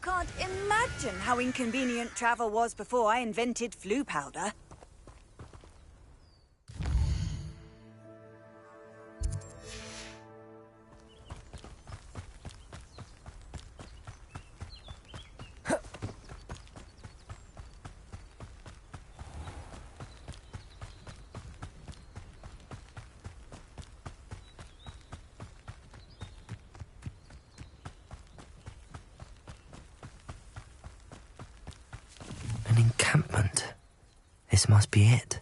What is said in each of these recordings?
can't imagine how inconvenient travel was before I invented flu powder. An encampment. This must be it.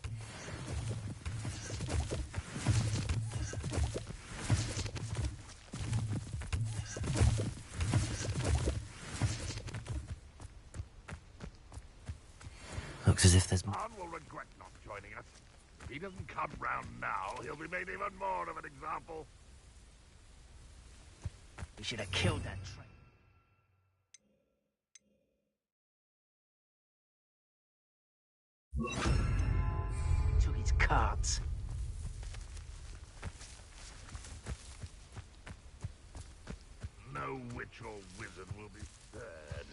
Looks as if there's... Han will regret not joining us. If he doesn't come round now, he'll be made even more of an example. We should have killed that train. Took his cards. No witch or wizard will be spared.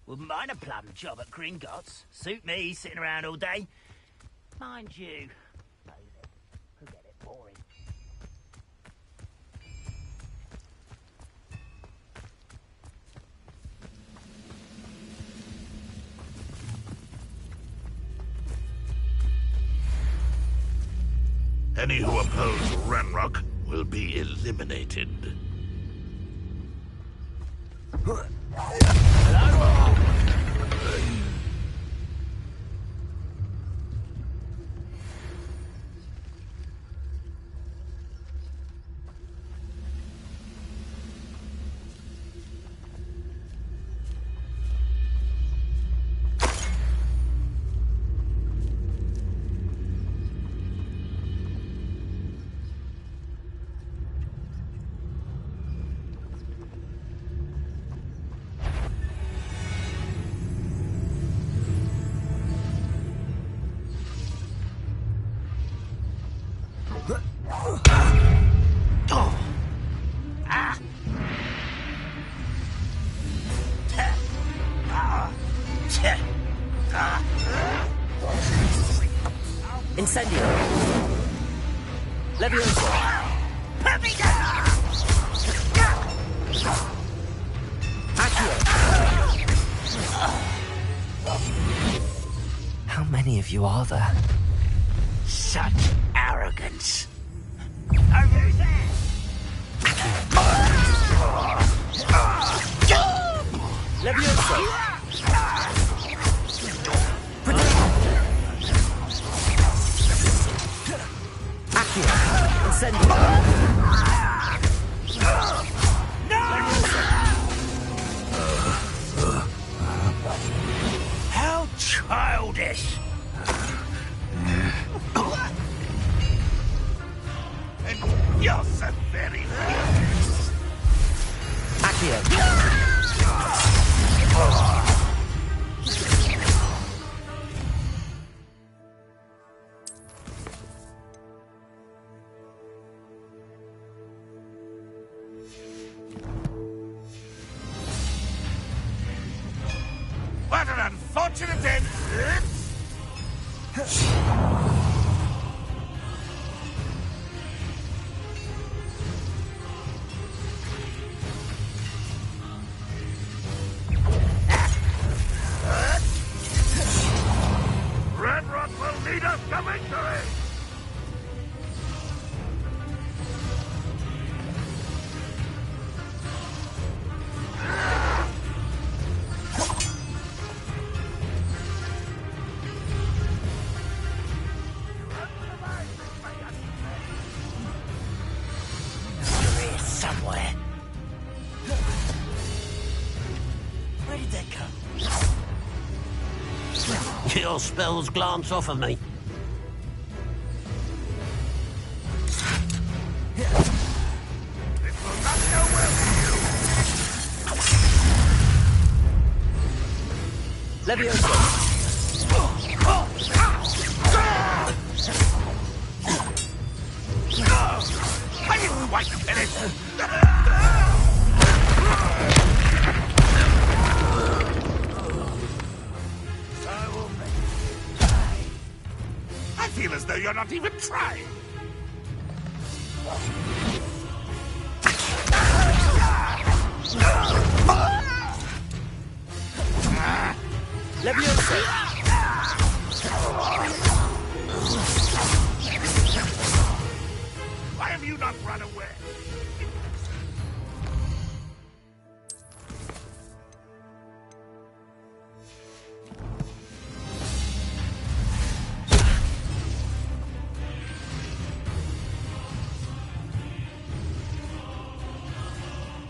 Wouldn't mind a plum job at Gringotts. Suit me, sitting around all day. Mind you, could get it boring. Any who oppose Ranrock will be eliminated. Incendio. Levioso. Accio. How many of you are there? Such arrogance. Over there! Levioso. Accio. Incendio. How childish! And you're so very useless. Accio. What an unfortunate end! Ranrock will lead us to victory! your spells glance off of me. It will not go well for Levioso! you. I didn't quite finish. I will make you die. I feel as though you're not even trying. Levioso! Why have you not run away?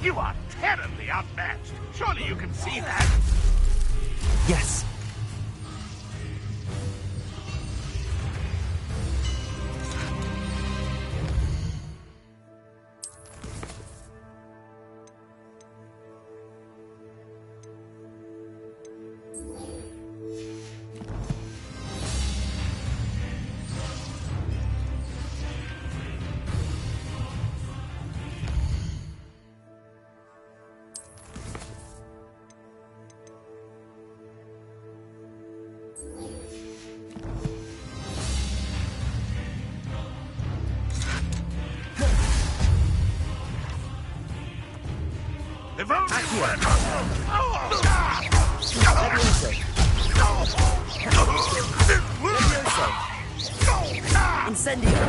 You are terribly outmatched. Surely you can see that. Yes. If only you were Levioso! Incendio!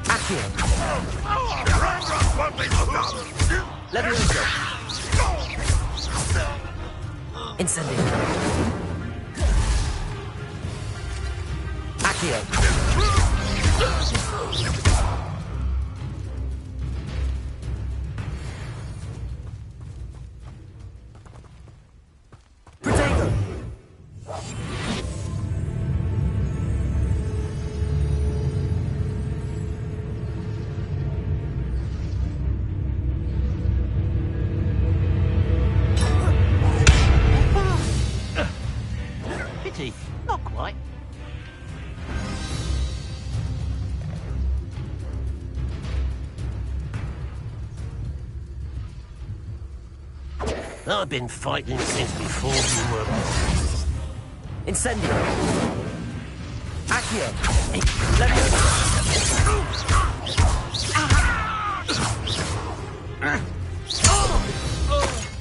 Accio! Levioso! Incendio! Accio! Protego! Pity, not quite. I've been fighting since before you were born. Incendio! Accio! Levioso!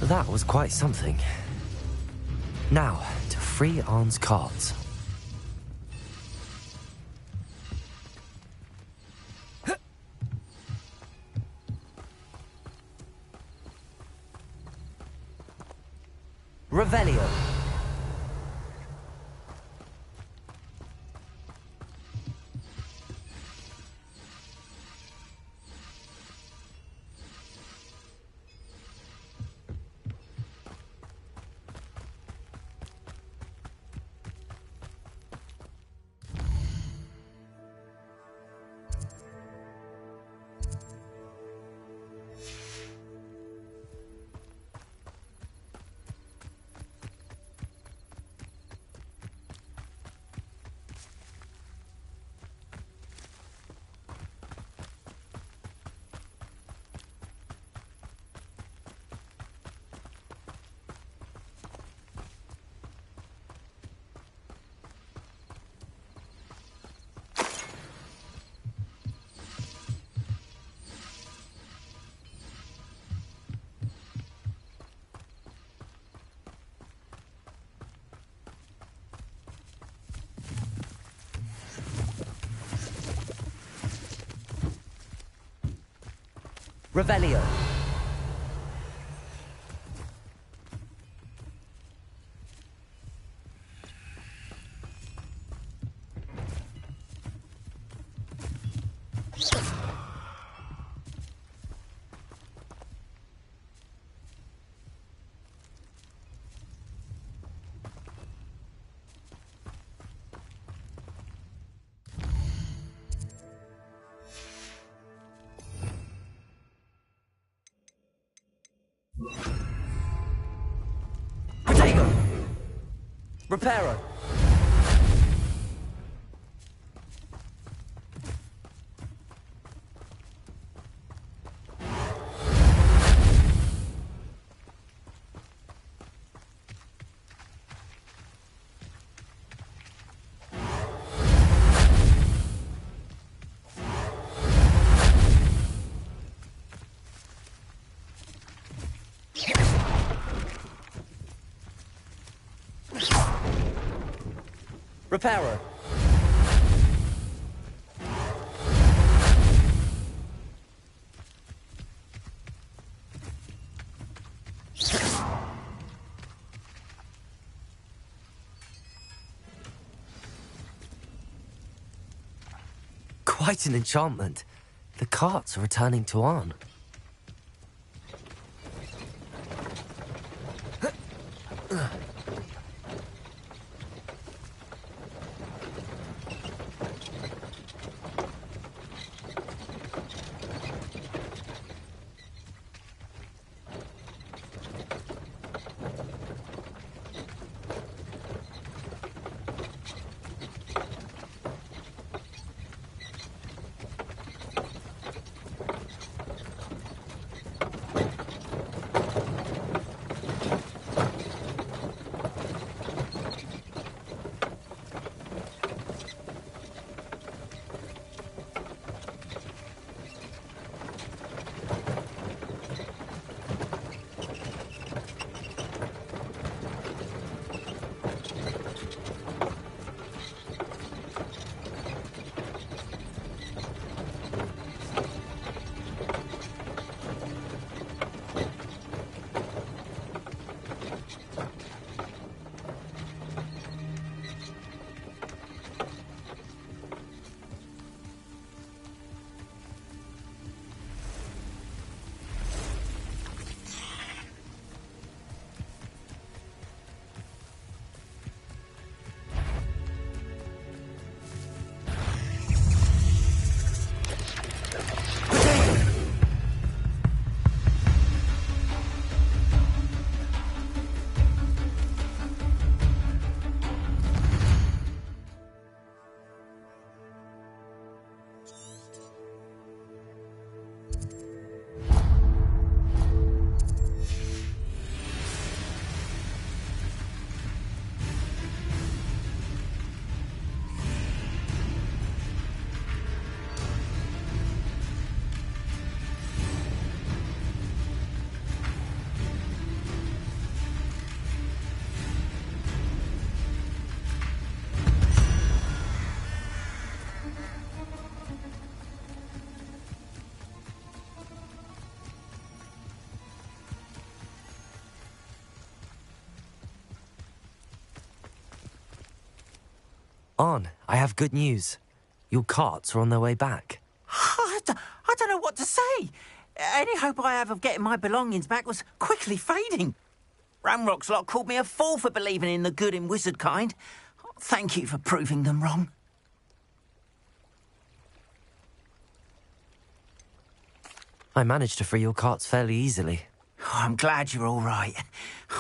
That was quite something. Now, to free Arn's cards. Revelio. Revelio. Reparo. Reparo. Quite an enchantment. The carts are returning to Arn. Arn, I have good news. Your carts are on their way back. I don't know what to say. Any hope I have of getting my belongings back was quickly fading. Ramrock's lot called me a fool for believing in the good in wizard kind. Thank you for proving them wrong. I managed to free your carts fairly easily. Oh, I'm glad you're all right.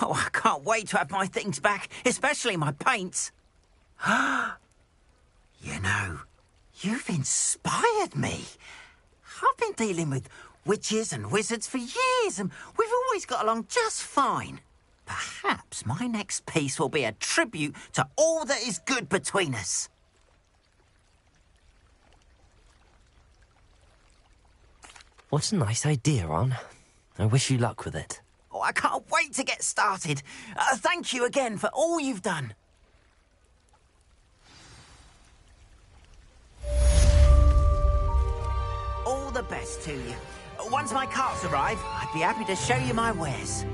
Oh, I can't wait to have my things back, especially my paints. You know, you've inspired me. I've been dealing with witches and wizards for years, and we've always got along just fine. Perhaps my next piece will be a tribute to all that is good between us. What a nice idea, Arn. I wish you luck with it. Oh, I can't wait to get started. Thank you again for all you've done. All the best to you. Once my carts arrive, I'd be happy to show you my wares.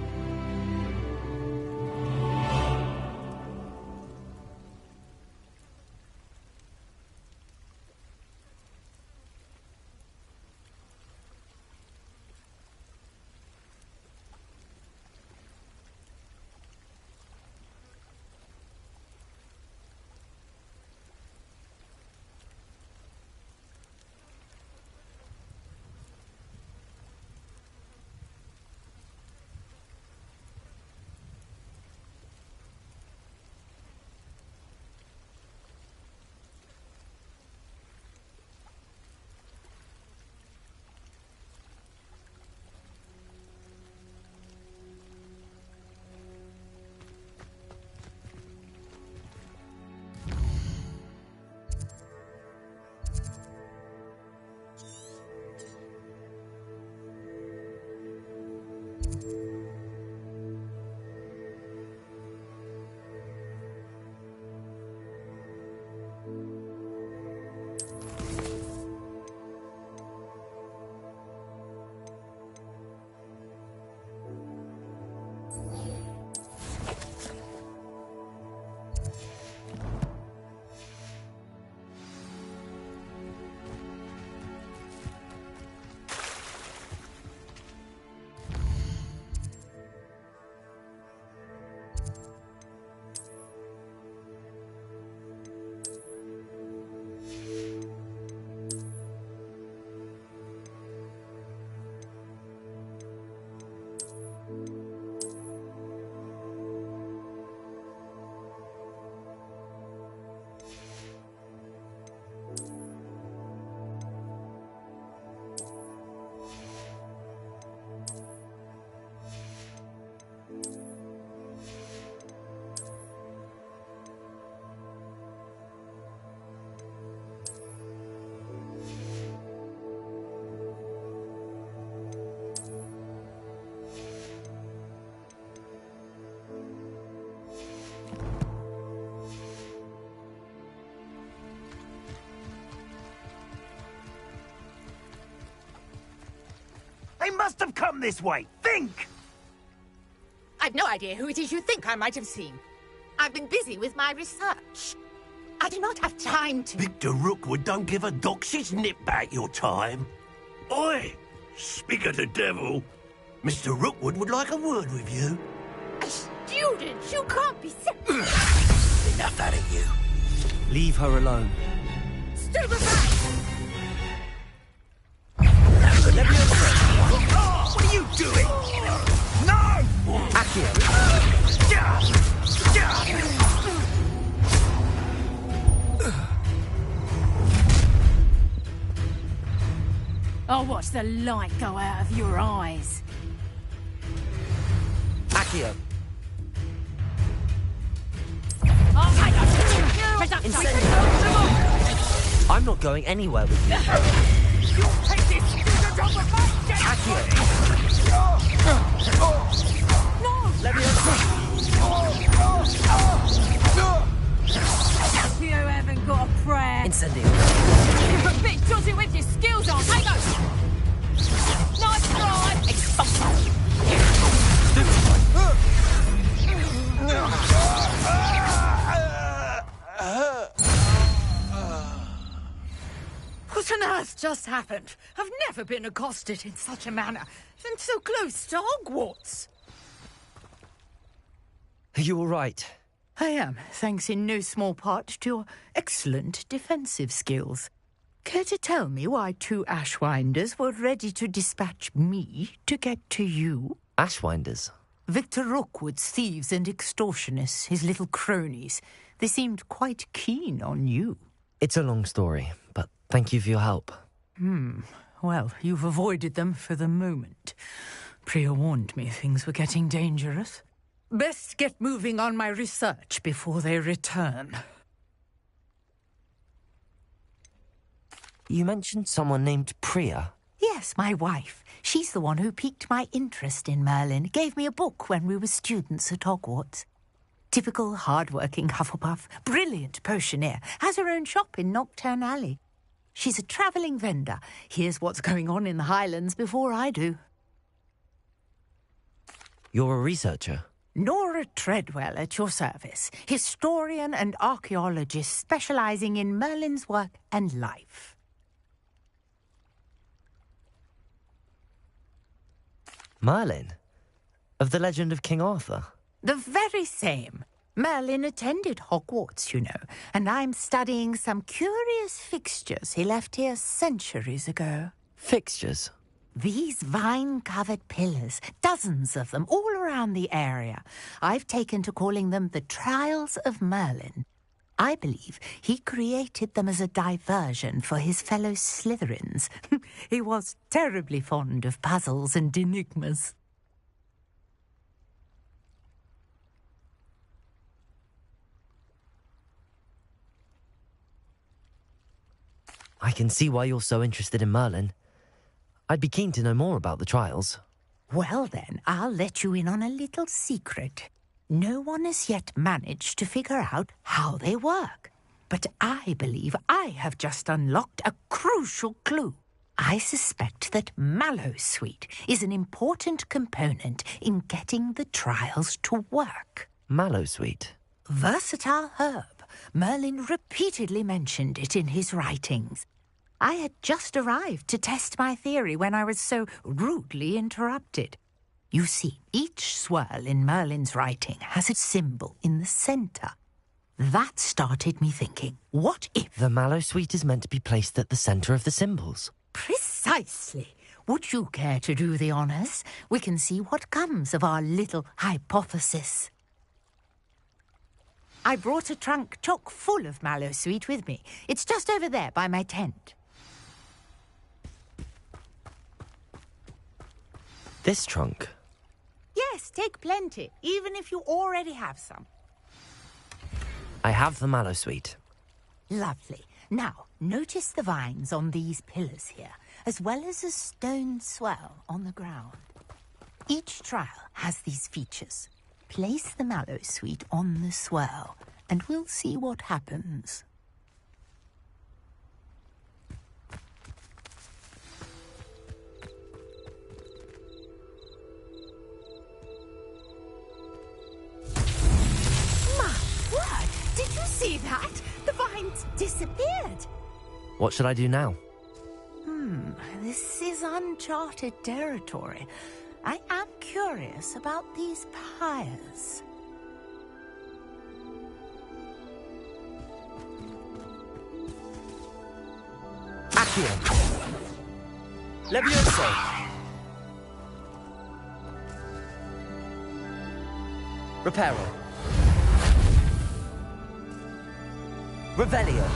must have come this way. Think! I've no idea who it is you think I might have seen. I've been busy with my research. I do not have time to... Victor Rookwood don't give a doxy's nip back your time. Oi! Speak of the devil. Mr. Rookwood would like a word with you. A student? You can't be so... Enough out of you. Leave her alone. Stupefy! Let me over. What are you doing? No! Accio! I'll watch the light go out of your eyes. Accio! I'm not going anywhere with you. Take this student off of my desk! Let me over. You haven't got a prayer. Incendio. You're a bit dodgy with your skills on. Hey, go! Nice try! What on earth just happened? I've never been accosted in such a manner, and so close to Hogwarts. Are you all right? I am, thanks in no small part to your excellent defensive skills. Care to tell me why two Ashwinders were ready to dispatch me to get to you? Ashwinders? Victor Rookwood's thieves and extortionists, his little cronies. They seemed quite keen on you. It's a long story, but thank you for your help. Well, you've avoided them for the moment. Priya warned me things were getting dangerous. Best get moving on my research before they return. You mentioned someone named Priya. Yes, my wife. She's the one who piqued my interest in Merlin. Gave me a book when we were students at Hogwarts. Typical hard-working Hufflepuff, brilliant potioneer, has her own shop in Knockturn Alley. She's a travelling vendor. Hears what's going on in the Highlands before I do. You're a researcher? Nora Treadwell at your service, historian and archaeologist specialising in Merlin's work and life. Merlin? Of the legend of King Arthur? The very same. Merlin attended Hogwarts, you know, and I'm studying some curious fixtures he left here centuries ago. Fixtures? These vine-covered pillars, dozens of them, all around the area. I've taken to calling them the Trials of Merlin. I believe he created them as a diversion for his fellow Slytherins. He was terribly fond of puzzles and enigmas. I can see why you're so interested in Merlin. I'd be keen to know more about the trials. Well then, I'll let you in on a little secret. No one has yet managed to figure out how they work. But I believe I have just unlocked a crucial clue. I suspect that Mallowsweet is an important component in getting the trials to work. Mallowsweet? Versatile herb. Merlin repeatedly mentioned it in his writings. I had just arrived to test my theory when I was so rudely interrupted. You see, each swirl in Merlin's writing has a symbol in the centre. That started me thinking, what if... The Mallowsweet is meant to be placed at the centre of the symbols. Precisely. Would you care to do the honours? We can see what comes of our little hypothesis. I brought a trunk chock full of Mallowsweet with me. It's just over there by my tent. This trunk? Yes, take plenty, even if you already have some. I have the Mallowsweet. Lovely. Now, notice the vines on these pillars here, as well as a stone swell on the ground. Each trial has these features. Place the Mallowsweet on the swell, and we'll see what happens. disappeared. What should I do now? This is uncharted territory. I am curious about these pyres. Accio! Levioso! Reparo! Revelio!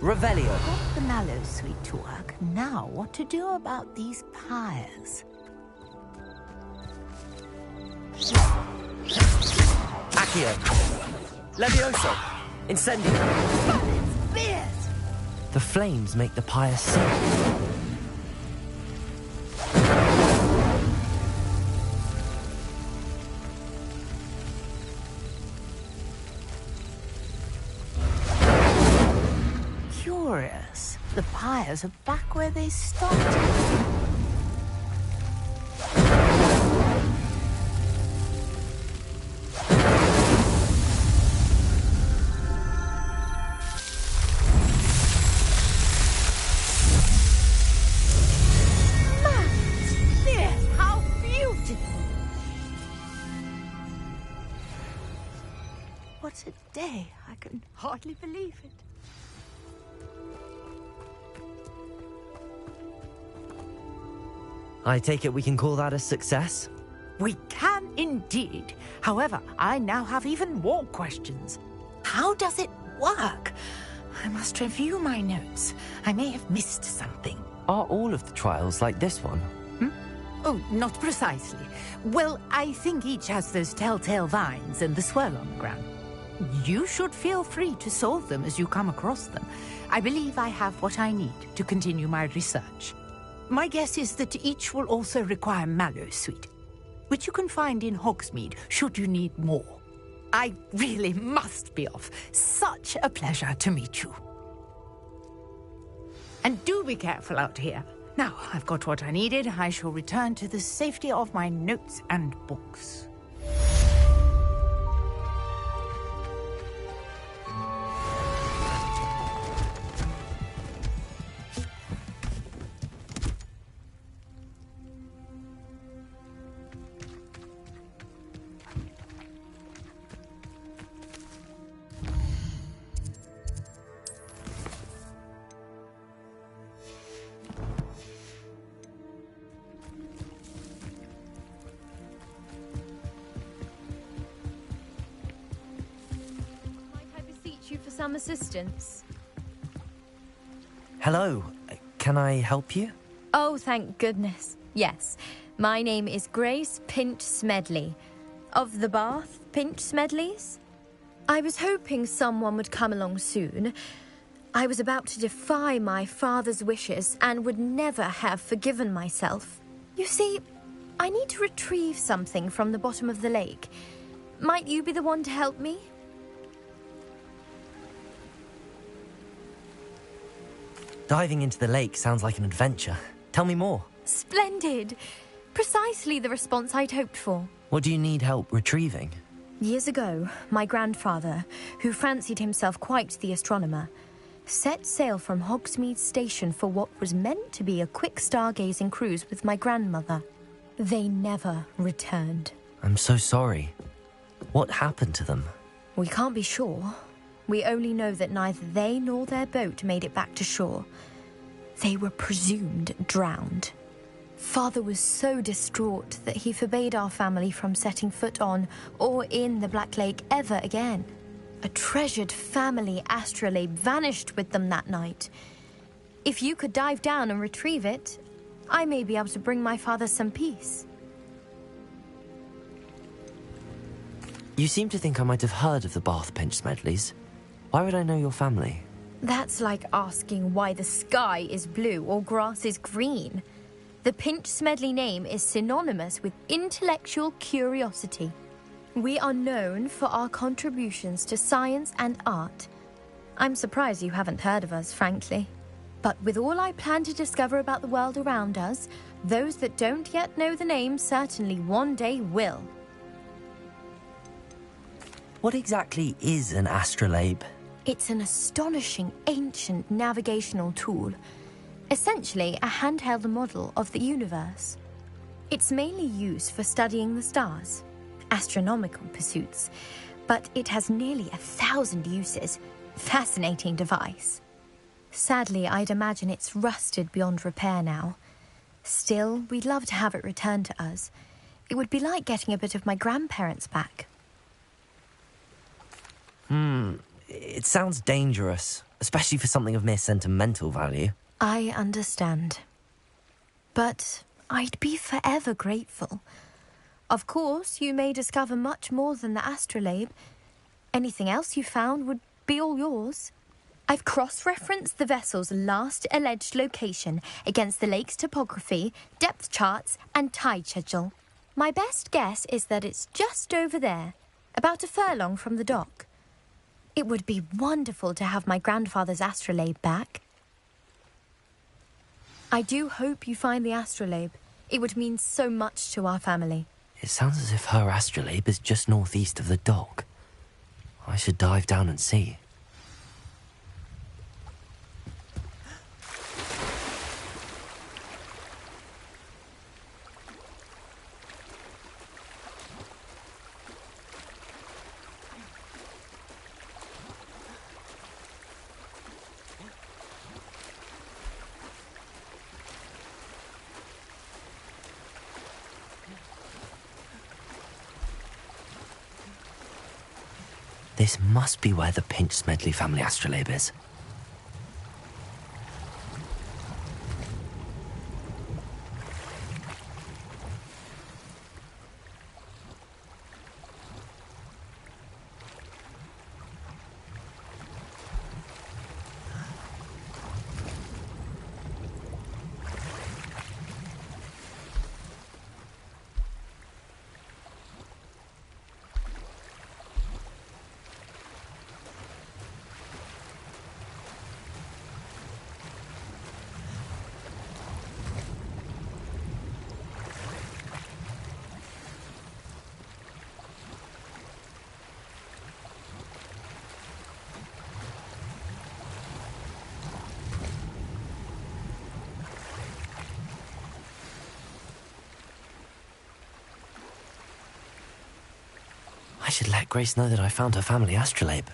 Revelio. Got the mallow sweet to work. Now, what to do about these pyres? Accio! Levioso! Incendio! It's fierce! The flames make the pyre sing. Curious. The pyres are back where they started. How beautiful! What a day. I can hardly believe it. I take it we can call that a success? We can indeed. However, I now have even more questions. How does it work? I must review my notes. I may have missed something. Are all of the trials like this one? Oh, not precisely. Well, I think each has those telltale vines and the swirl on the ground. You should feel free to solve them as you come across them. I believe I have what I need to continue my research. My guess is that each will also require mallow sweet, which you can find in Hogsmeade should you need more. I really must be off. Such a pleasure to meet you. And do be careful out here. Now, I've got what I needed. I shall return to the safety of my notes and books. You for some assistance? Hello, can I help you? Oh, thank goodness. Yes, my name is Grace Pinch Smedley, of the Bath Pinch Smedleys. I was hoping someone would come along soon. I was about to defy my father's wishes and would never have forgiven myself. You see, I need to retrieve something from the bottom of the lake. Might you be the one to help me? Diving into the lake sounds like an adventure. Tell me more. Splendid! Precisely the response I'd hoped for. What do you need help retrieving? Years ago, my grandfather, who fancied himself quite the astronomer, set sail from Hogsmeade Station for what was meant to be a quick stargazing cruise with my grandmother. They never returned. I'm so sorry. What happened to them? We can't be sure. We only know that neither they nor their boat made it back to shore. They were presumed drowned. Father was so distraught that he forbade our family from setting foot on or in the Black Lake ever again. A treasured family astrolabe vanished with them that night. If you could dive down and retrieve it, I may be able to bring my father some peace. You seem to think I might have heard of the Bath Pinch Smedleys. Why would I know your family? That's like asking why the sky is blue or grass is green. The Pinch Smedley name is synonymous with intellectual curiosity. We are known for our contributions to science and art. I'm surprised you haven't heard of us, frankly. But with all I plan to discover about the world around us, those that don't yet know the name certainly one day will. What exactly is an astrolabe? It's an astonishing ancient navigational tool. Essentially, a handheld model of the universe. It's mainly used for studying the stars, astronomical pursuits, but it has nearly 1,000 uses. Fascinating device. Sadly, I'd imagine it's rusted beyond repair now. Still, we'd love to have it returned to us. It would be like getting a bit of my grandparents back. It sounds dangerous, especially for something of mere sentimental value. I understand. But I'd be forever grateful. Of course, you may discover much more than the astrolabe. Anything else you found would be all yours. I've cross-referenced the vessel's last alleged location against the lake's topography, depth charts, and tide schedule. My best guess is that it's just over there, about a furlong from the dock. It would be wonderful to have my grandfather's astrolabe back. I do hope you find the astrolabe. It would mean so much to our family. It sounds as if her astrolabe is just northeast of the dock. I should dive down and see. This must be where the Pinch Smedley family astrolabe is. I should let Grace know that I found her family astrolabe.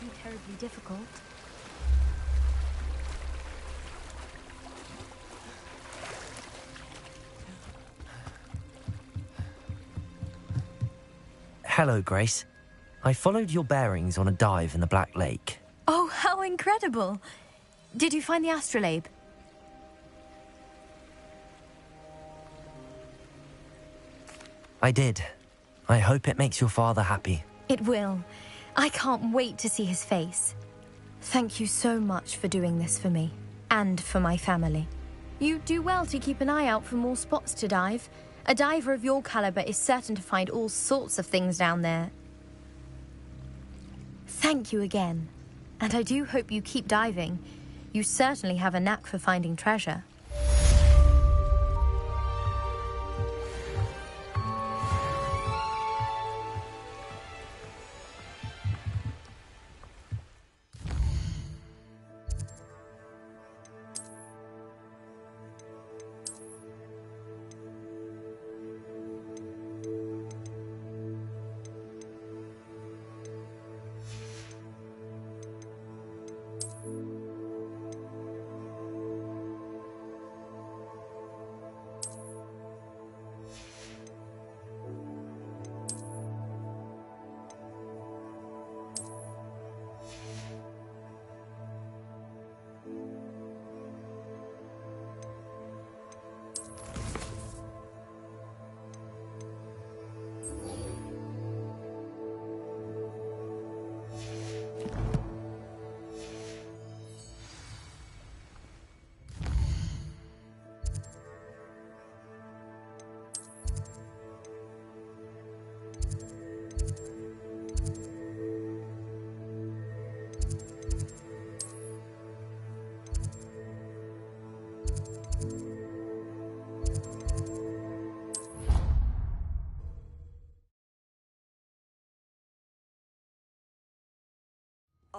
Too terribly difficult. Hello, Grace. I followed your bearings on a dive in the Black Lake. Oh, how incredible! Did you find the astrolabe? I did. I hope it makes your father happy. It will. I can't wait to see his face. Thank you so much for doing this for me, and for my family. You do well to keep an eye out for more spots to dive. A diver of your caliber is certain to find all sorts of things down there. Thank you again, and I do hope you keep diving. You certainly have a knack for finding treasure.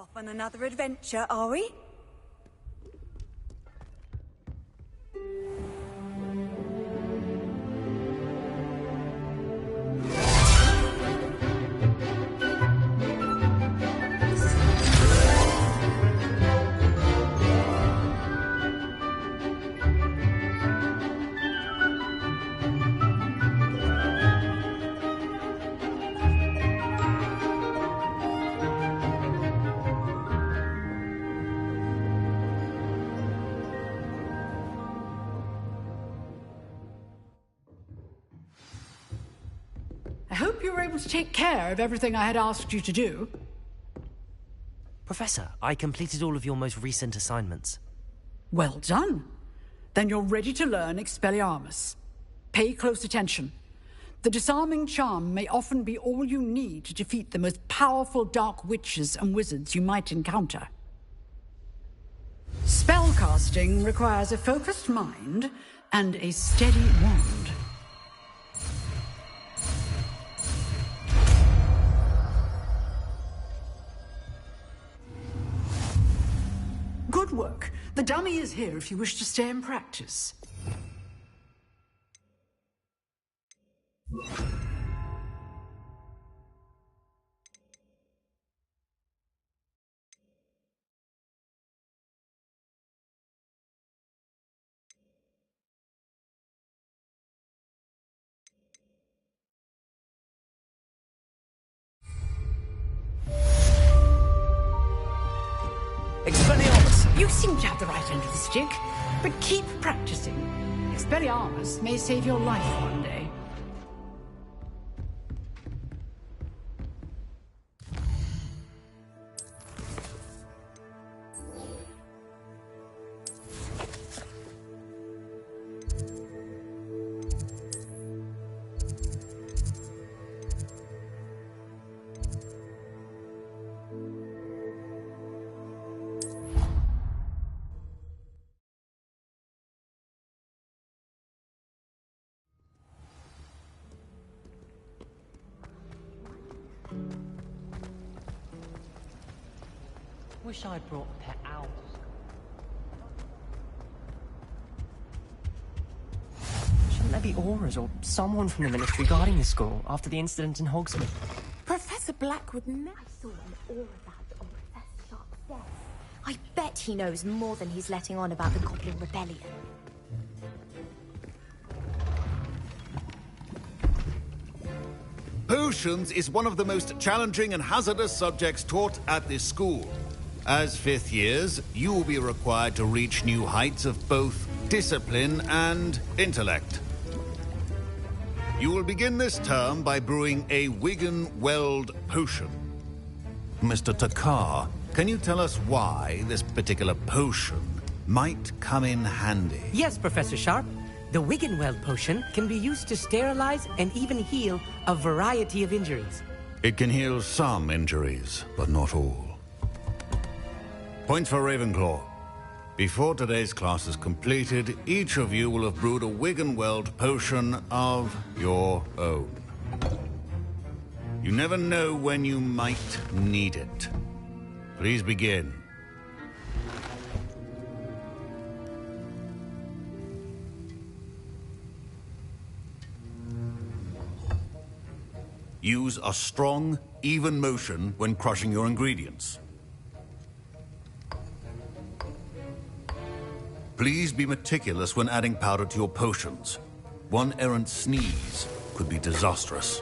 Off on another adventure, are we? I hope you were able to take care of everything I had asked you to do. Professor, I completed all of your most recent assignments. Well done. Then you're ready to learn Expelliarmus. Pay close attention. The disarming charm may often be all you need to defeat the most powerful dark witches and wizards you might encounter. Spellcasting requires a focused mind and a steady wand. Good work. The dummy is here if you wish to stay and practice. Expelliarmus! You seem to have the right end of the stick, but keep practicing. Expelliarmus may save your life one day. Wish I'd brought pet owls. Shouldn't there be auras or someone from the ministry guarding the school after the incident in Hogsmeade? Professor Black would never. I saw an aura badge on Professor Sharp's desk. I bet he knows more than he's letting on about the Goblin Rebellion. Potions is one of the most challenging and hazardous subjects taught at this school. As fifth years, you will be required to reach new heights of both discipline and intellect. You will begin this term by brewing a Wigan-Weld potion. Mr. Takar, can you tell us why this particular potion might come in handy? Yes, Professor Sharp. The Wiggenweld potion can be used to sterilize and even heal a variety of injuries. It can heal some injuries, but not all. Point for Ravenclaw. Before today's class is completed, each of you will have brewed a Wiggenweld potion of your own. You never know when you might need it. Please begin. Use a strong, even motion when crushing your ingredients. Please be meticulous when adding powder to your potions. One errant sneeze could be disastrous.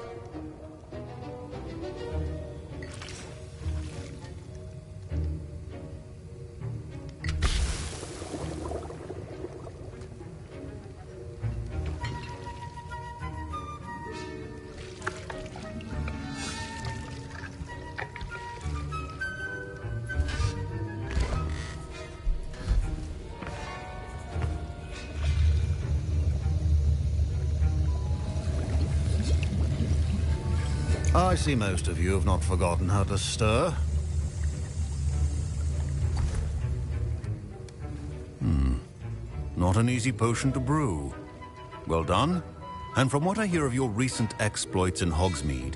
I see most of you have not forgotten how to stir. Not an easy potion to brew. Well done. And from what I hear of your recent exploits in Hogsmeade,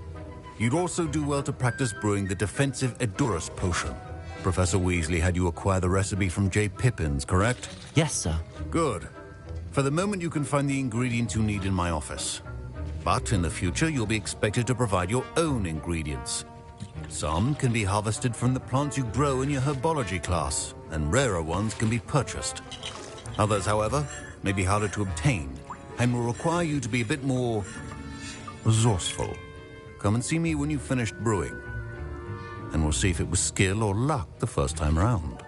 you'd also do well to practice brewing the defensive Edurus potion. Professor Weasley had you acquire the recipe from J. Pippin's, correct? Yes, sir. Good. For the moment, you can find the ingredients you need in my office. But in the future, you'll be expected to provide your own ingredients. Some can be harvested from the plants you grow in your herbology class, and rarer ones can be purchased. Others, however, may be harder to obtain, and will require you to be a bit more resourceful. Come and see me when you've finished brewing, and we'll see if it was skill or luck the first time round.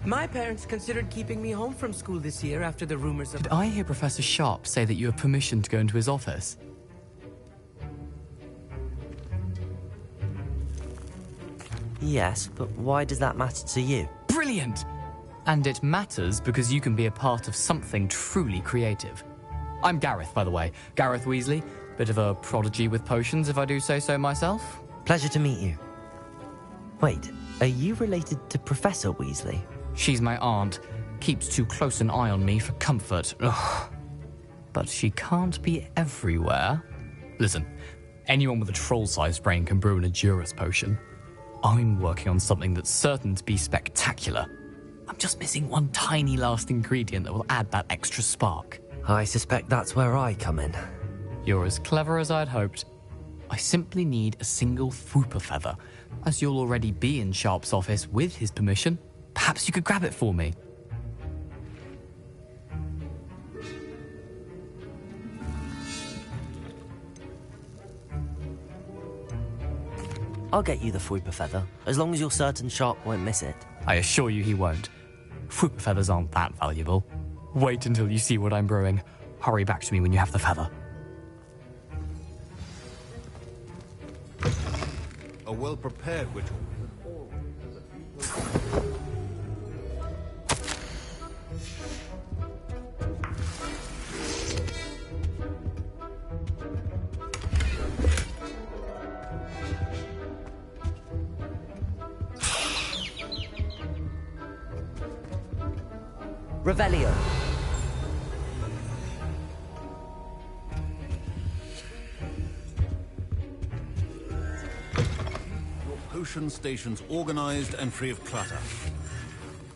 My parents considered keeping me home from school this year after the rumors of... Did I hear Professor Sharp say that you have permission to go into his office? Yes, but why does that matter to you? Brilliant! And it matters because you can be a part of something truly creative. I'm Gareth, by the way. Gareth Weasley. Bit of a prodigy with potions, if I do say so myself. Pleasure to meet you. Wait, are you related to Professor Weasley? She's my aunt. Keeps too close an eye on me for comfort. Ugh. But she can't be everywhere. Listen, anyone with a troll-sized brain can brew an Edurus potion. I'm working on something that's certain to be spectacular. I'm just missing one tiny last ingredient that will add that extra spark. I suspect that's where I come in. You're as clever as I'd hoped. I simply need a single Fwooper feather. As you'll already be in Sharp's office with his permission, perhaps you could grab it for me. I'll get you the Fwooper feather, as long as you're certain Sharp won't miss it. I assure you he won't. Fwooper feathers aren't that valuable. Wait until you see what I'm brewing. Hurry back to me when you have the feather. A well-prepared witch. Revelio. Potion stations organized and free of clutter.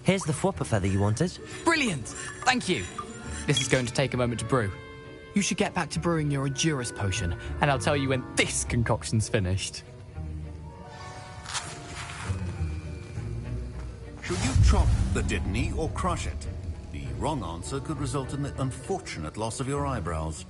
Here's the Fwooper feather you wanted. Brilliant! Thank you. This is going to take a moment to brew. You should get back to brewing your Edurus potion, and I'll tell you when this concoction's finished. Should you chop the Dittany or crush it? The wrong answer could result in the unfortunate loss of your eyebrows.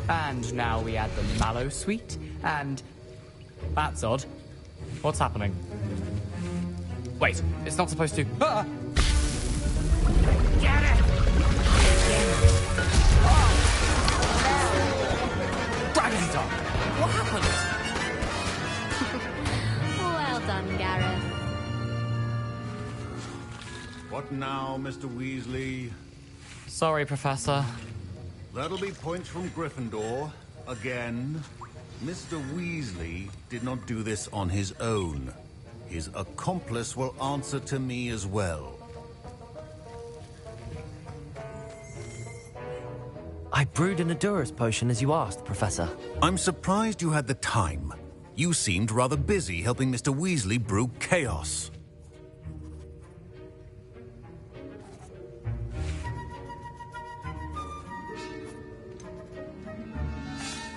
And now we add the mallow sweet, and... That's odd. What's happening? Wait, it's not supposed to... Ah! Get it! Dragon Tongue! What happened? Well done, Gareth. What now, Mr. Weasley? Sorry, Professor. That'll be points from Gryffindor. Again. Mr. Weasley did not do this on his own. His accomplice will answer to me as well. I brewed an Edurus potion as you asked, Professor. I'm surprised you had the time. You seemed rather busy helping Mr. Weasley brew chaos.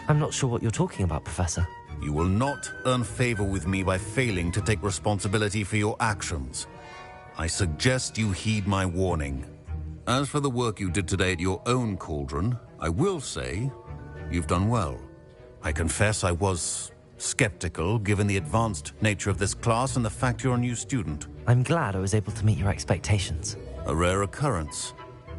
I'm not sure what you're talking about, Professor. You will not earn favor with me by failing to take responsibility for your actions. I suggest you heed my warning. As for the work you did today at your own cauldron, I will say you've done well. I confess I was skeptical given the advanced nature of this class and the fact you're a new student. I'm glad I was able to meet your expectations. A rare occurrence.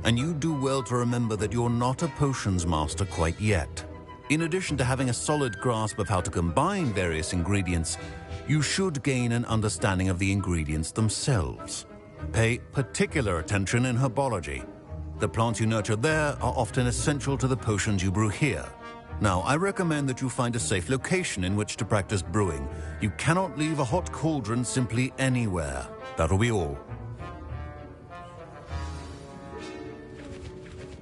And you do well to remember that you're not a potions master quite yet. In addition to having a solid grasp of how to combine various ingredients, you should gain an understanding of the ingredients themselves. Pay particular attention in herbology. The plants you nurture there are often essential to the potions you brew here. Now, I recommend that you find a safe location in which to practice brewing. You cannot leave a hot cauldron simply anywhere. That'll be all.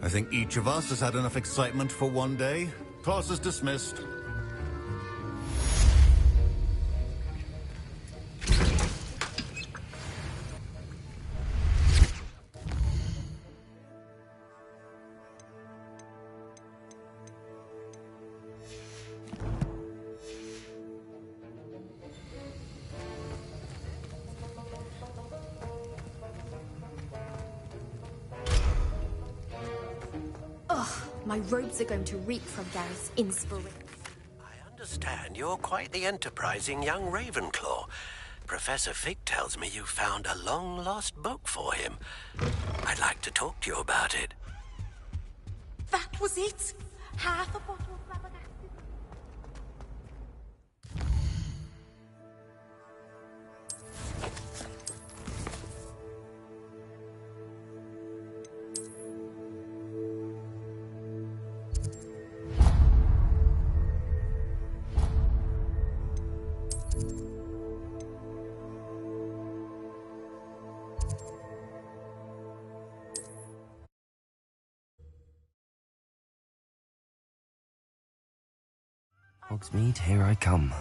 I think each of us has had enough excitement for one day. Class is dismissed. My robes are going to reek from Gareth's inspiration. I understand you're quite the enterprising young Ravenclaw. Professor Fig tells me you found a long-lost book for him. I'd like to talk to you about it. That was it? Half a bottle of flabbergasted. Hogsmeade, here I come.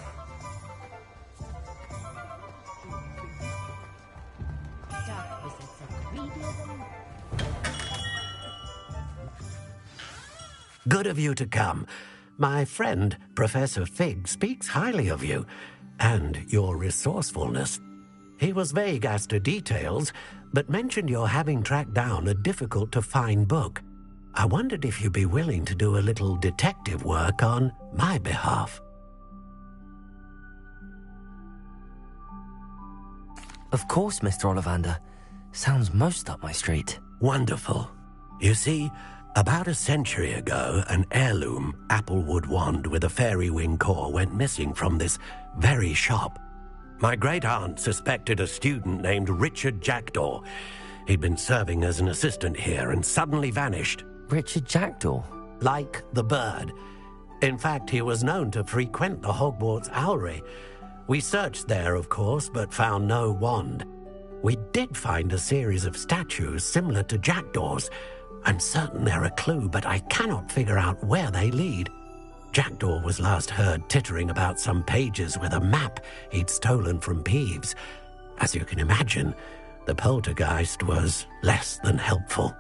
Good of you to come. My friend, Professor Fig, speaks highly of you and your resourcefulness. He was vague as to details, but mentioned your having tracked down a difficult-to-find book. I wondered if you'd be willing to do a little detective work on my behalf. Of course, Mr. Ollivander. Sounds most up my street. Wonderful. You see, about a century ago, an heirloom applewood wand with a fairy wing core went missing from this very shop. My great-aunt suspected a student named Richard Jackdaw. He'd been serving as an assistant here and suddenly vanished. Richard Jackdaw? Like the bird. In fact, he was known to frequent the Hogwarts Owlery. We searched there, of course, but found no wand. We did find a series of statues similar to Jackdaw's. I'm certain they're a clue, but I cannot figure out where they lead. Jackdaw was last heard tittering about some pages with a map he'd stolen from Peeves. As you can imagine, the poltergeist was less than helpful.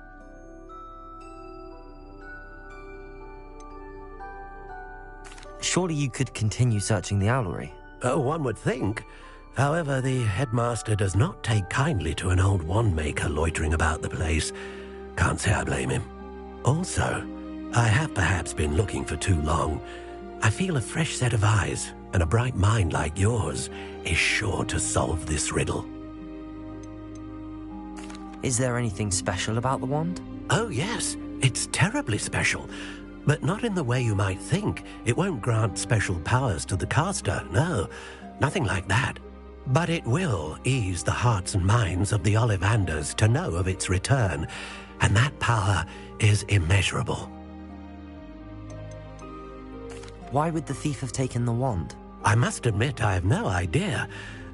Surely you could continue searching the owlery. Oh, one would think. However, the headmaster does not take kindly to an old wand-maker loitering about the place. Can't say I blame him. Also, I have perhaps been looking for too long. I feel a fresh set of eyes and a bright mind like yours is sure to solve this riddle. Is there anything special about the wand? Oh, yes. It's terribly special. But not in the way you might think. It won't grant special powers to the caster, no. Nothing like that. But it will ease the hearts and minds of the Ollivanders to know of its return, and that power is immeasurable. Why would the thief have taken the wand? I must admit I have no idea.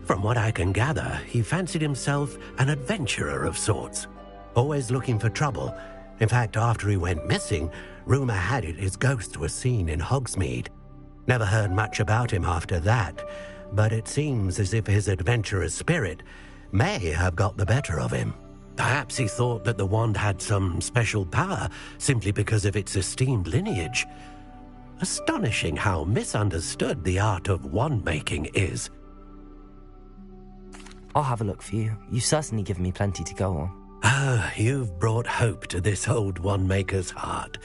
From what I can gather, he fancied himself an adventurer of sorts, always looking for trouble. In fact, after he went missing, rumour had it his ghost was seen in Hogsmeade. Never heard much about him after that, but it seems as if his adventurous spirit may have got the better of him. Perhaps he thought that the wand had some special power simply because of its esteemed lineage. Astonishing how misunderstood the art of wand-making is. I'll have a look for you. You've certainly given me plenty to go on. Ah, you've brought hope to this old wand-maker's heart.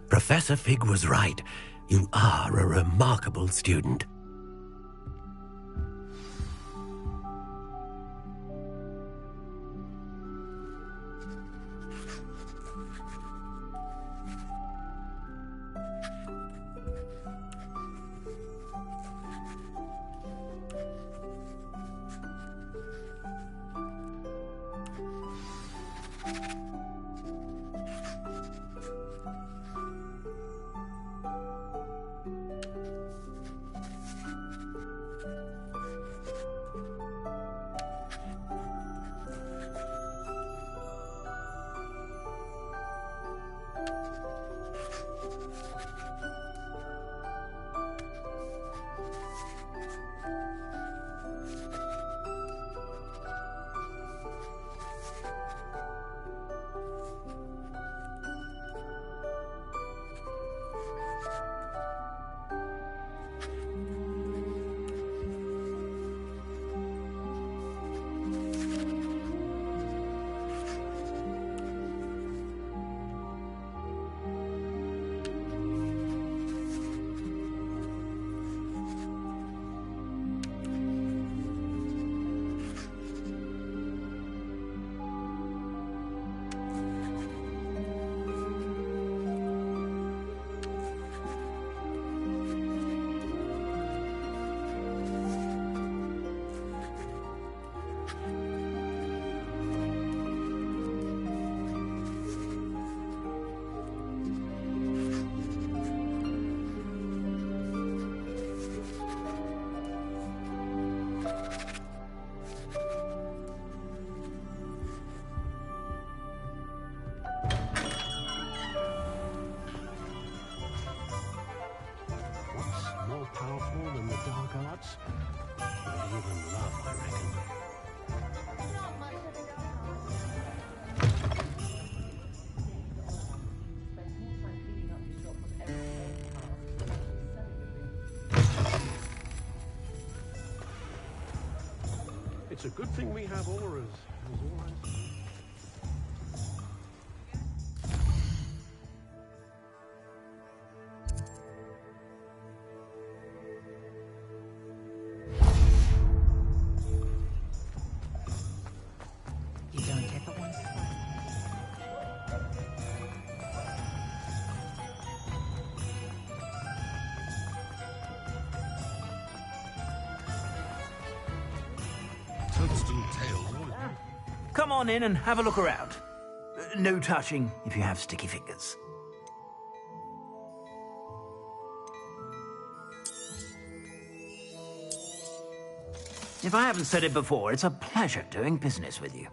Professor Fig was right. You are a remarkable student. It's a good thing we have auras, is all I'm saying. You don't ever want to fight. Toadstool tails. Come on in and have a look around. No touching if you have sticky fingers. If I haven't said it before, it's a pleasure doing business with you.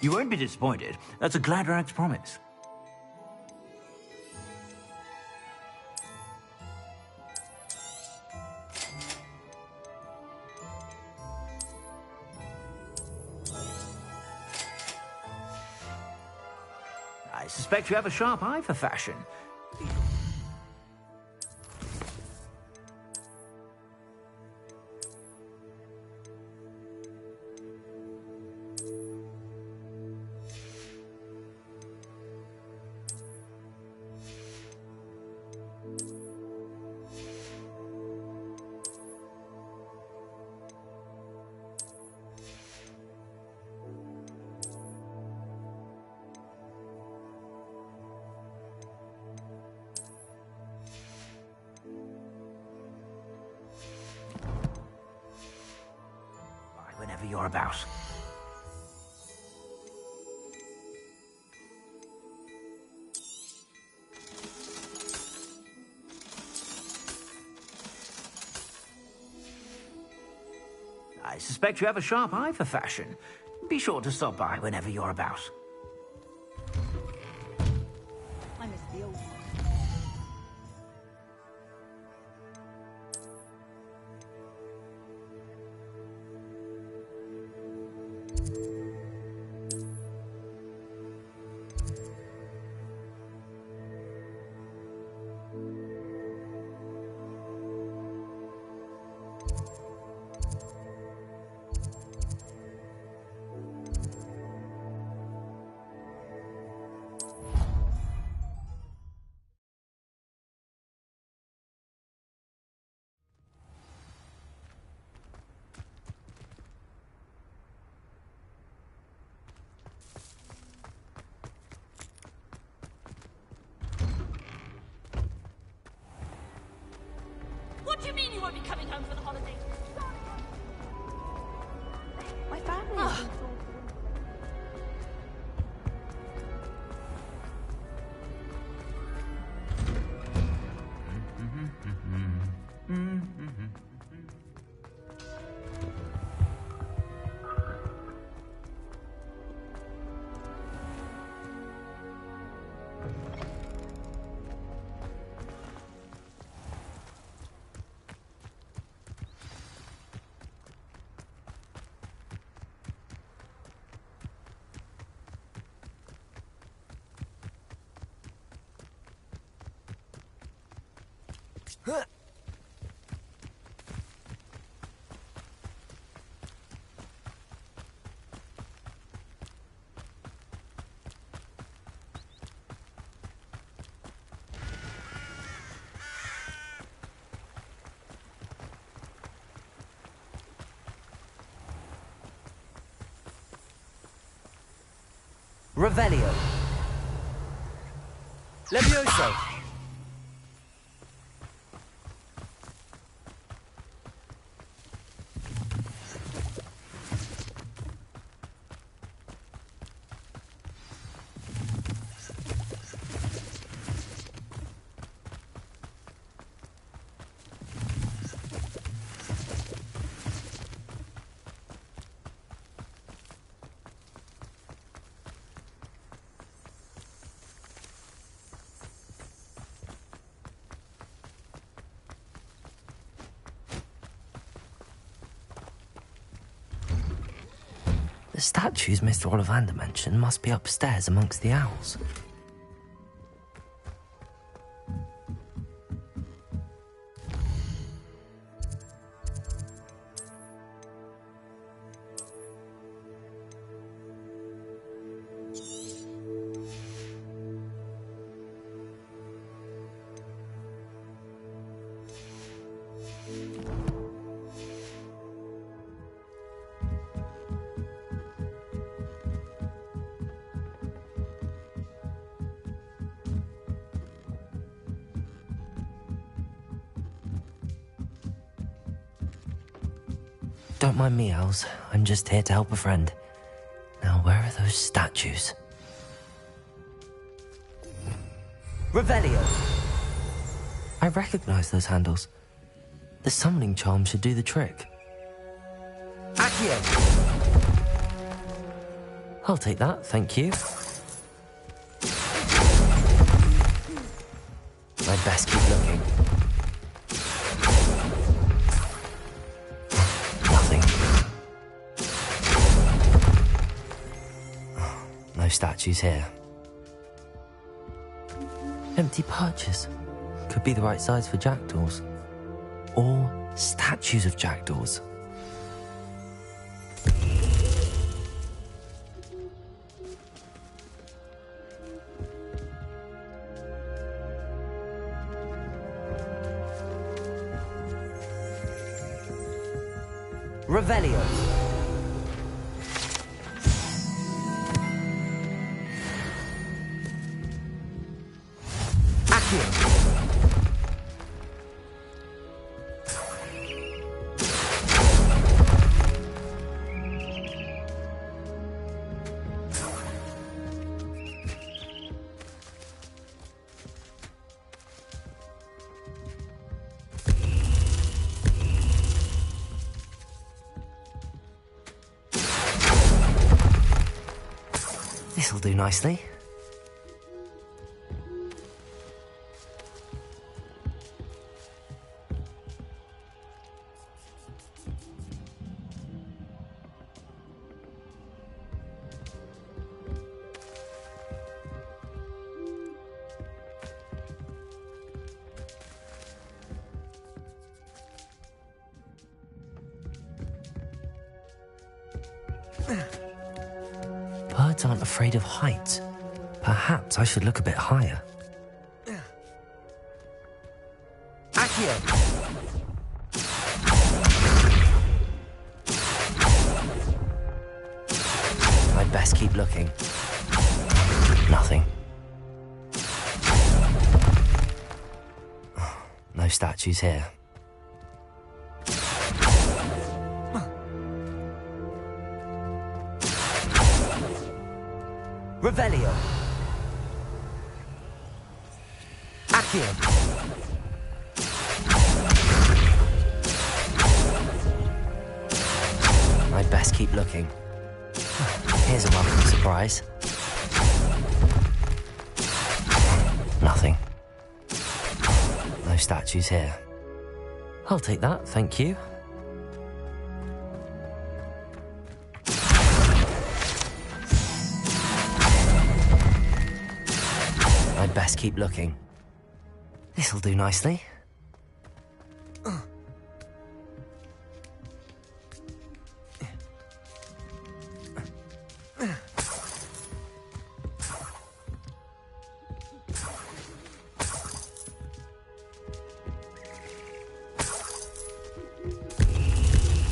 You won't be disappointed. That's a Gladrax promise. I suspect you have a sharp eye for fashion. Whenever you're about. I suspect you have a sharp eye for fashion. Be sure to stop by whenever you're about. I miss the old What do you mean you won't be coming home for the holidays? My family has been told. Revelio. Levioso. The statues Mr. Ollivander mentioned must be upstairs amongst the owls. Don't mind me, owls. I'm just here to help a friend. Now, where are those statues? Revelio! I recognize those handles. The summoning charm should do the trick. Accio! I'll take that, thank you. I'd best keep looking. Nothing. No statues here. Empty perches. Could be the right size for jackdaws. Or statues of jackdaws. Revelio. Accio. This'll do nicely. Birds aren't afraid of heights. Perhaps I should look a bit higher. Accio! I'd best keep looking. Nothing. No statues here. Revelio. Accio. I'd best keep looking. Here's a welcome surprise. Nothing. No statues here. I'll take that, thank you. I'd best keep looking. This'll do nicely.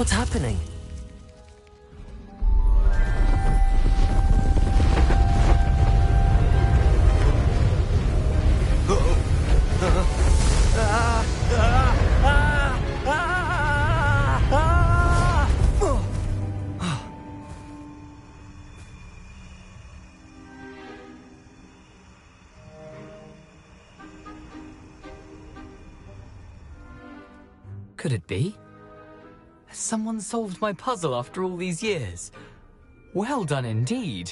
What's happening? Could it be? Has someone solved my puzzle after all these years? Well done indeed.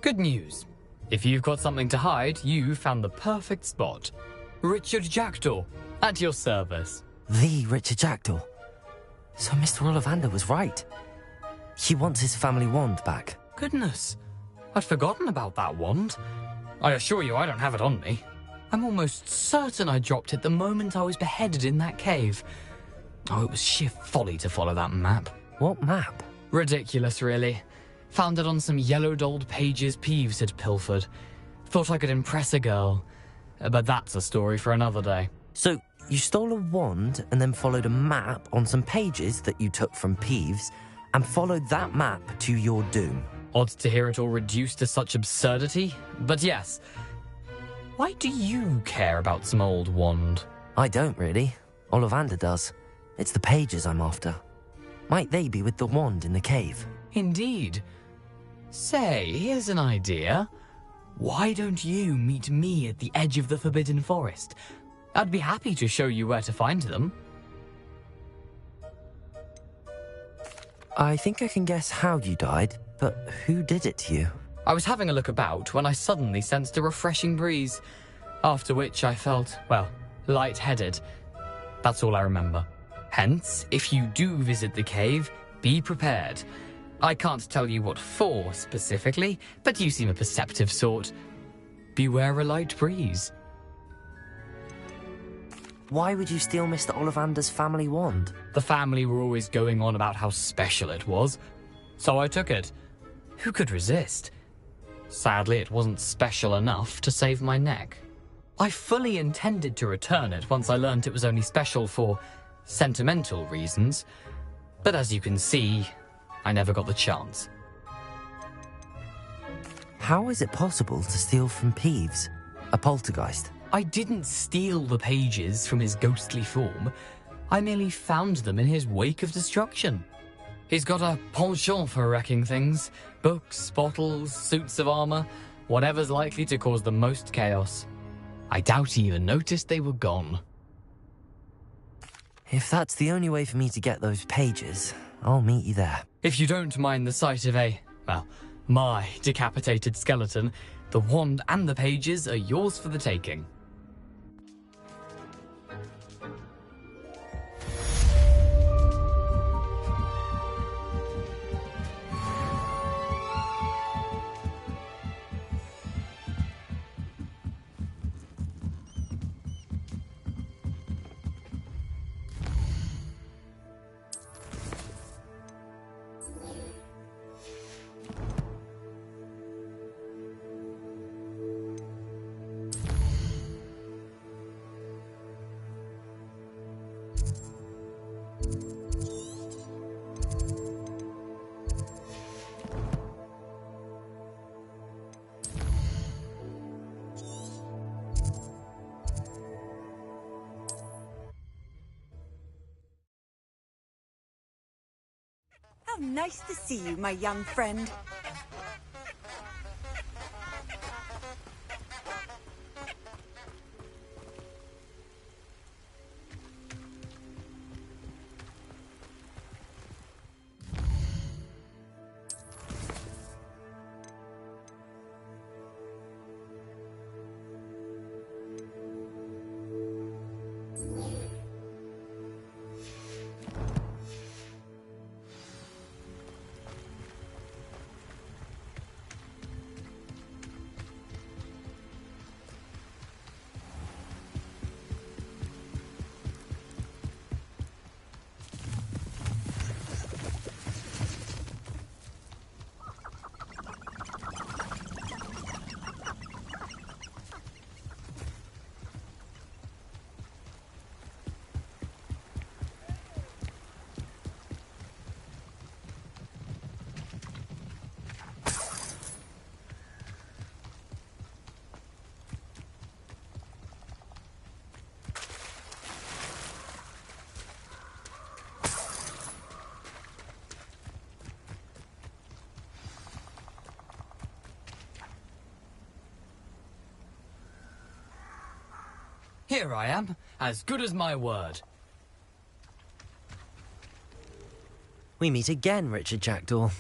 Good news. If you've got something to hide, you found the perfect spot. Richard Jackdaw, at your service. The Richard Jackdaw. So Mr. Ollivander was right. He wants his family wand back. Goodness, I'd forgotten about that wand. I assure you I don't have it on me. I'm almost certain I dropped it the moment I was beheaded in that cave. Oh, it was sheer folly to follow that map. What map? Ridiculous, really. Found it on some yellowed old pages Peeves had pilfered. Thought I could impress a girl. But that's a story for another day. So, you stole a wand and then followed a map on some pages that you took from Peeves and followed that map to your doom. Odd to hear it all reduced to such absurdity, but yes. Why do you care about some old wand? I don't, really. Ollivander does. It's the pages I'm after. Might they be with the wand in the cave? Indeed. Say, here's an idea. Why don't you meet me at the edge of the Forbidden Forest? I'd be happy to show you where to find them. I think I can guess how you died, but who did it to you? I was having a look about when I suddenly sensed a refreshing breeze, after which I felt, well, lightheaded. That's all I remember. Hence, if you do visit the cave, be prepared. I can't tell you what for specifically, but you seem a perceptive sort. Beware a light breeze. Why would you steal Mr. Ollivander's family wand? The family were always going on about how special it was, so I took it. Who could resist? Sadly, it wasn't special enough to save my neck. I fully intended to return it once I learned it was only special for sentimental reasons, but as you can see, I never got the chance. How is it possible to steal from Peeves, a poltergeist? I didn't steal the pages from his ghostly form. I merely found them in his wake of destruction. He's got a penchant for wrecking things. Books, bottles, suits of armor, whatever's likely to cause the most chaos. I doubt he even noticed they were gone. If that's the only way for me to get those pages, I'll meet you there. If you don't mind the sight of my decapitated skeleton, the wand and the pages are yours for the taking. How nice to see you, my young friend. Here I am, as good as my word. We meet again, Richard Jackdaw.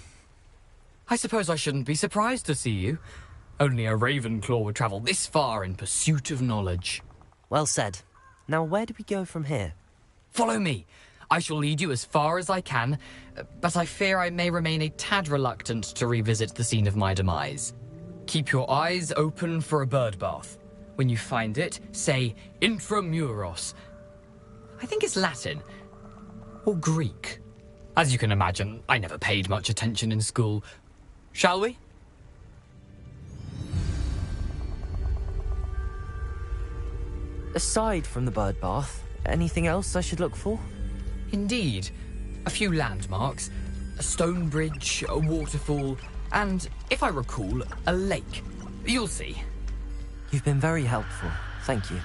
I suppose I shouldn't be surprised to see you. Only a Ravenclaw would travel this far in pursuit of knowledge. Well said. Now where do we go from here? Follow me. I shall lead you as far as I can, but I fear I may remain a tad reluctant to revisit the scene of my demise. Keep your eyes open for a bird bath. When you find it, say intramuros. I think it's Latin. Or Greek. As you can imagine, I never paid much attention in school. Shall we? Aside from the bird bath, anything else I should look for? Indeed. A few landmarks, a stone bridge, a waterfall, and, if I recall, a lake. You'll see. You've been very helpful. Thank you.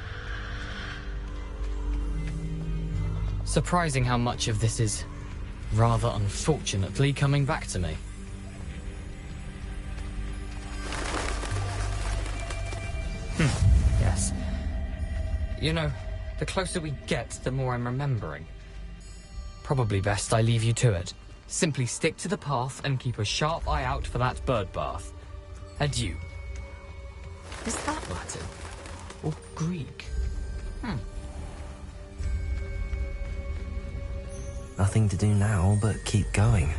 Surprising how much of this is, rather unfortunately, coming back to me. Yes. You know, the closer we get, the more I'm remembering. Probably best I leave you to it. Simply stick to the path and keep a sharp eye out for that bird bath. Adieu. Is that Latin? Or Greek? Nothing to do now but keep going.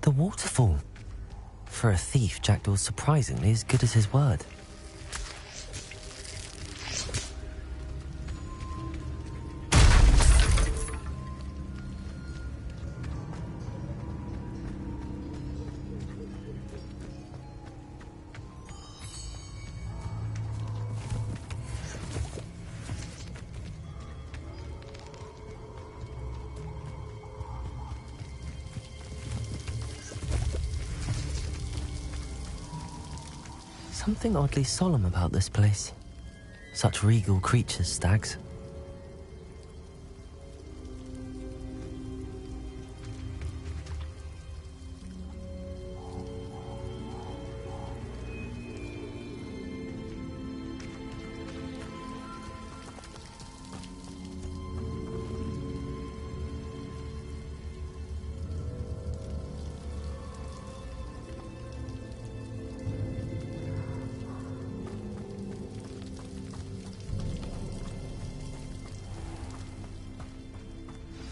The waterfall. For a thief, Jackdaw's surprisingly as good as his word. Something oddly solemn about this place. Such regal creatures, stags.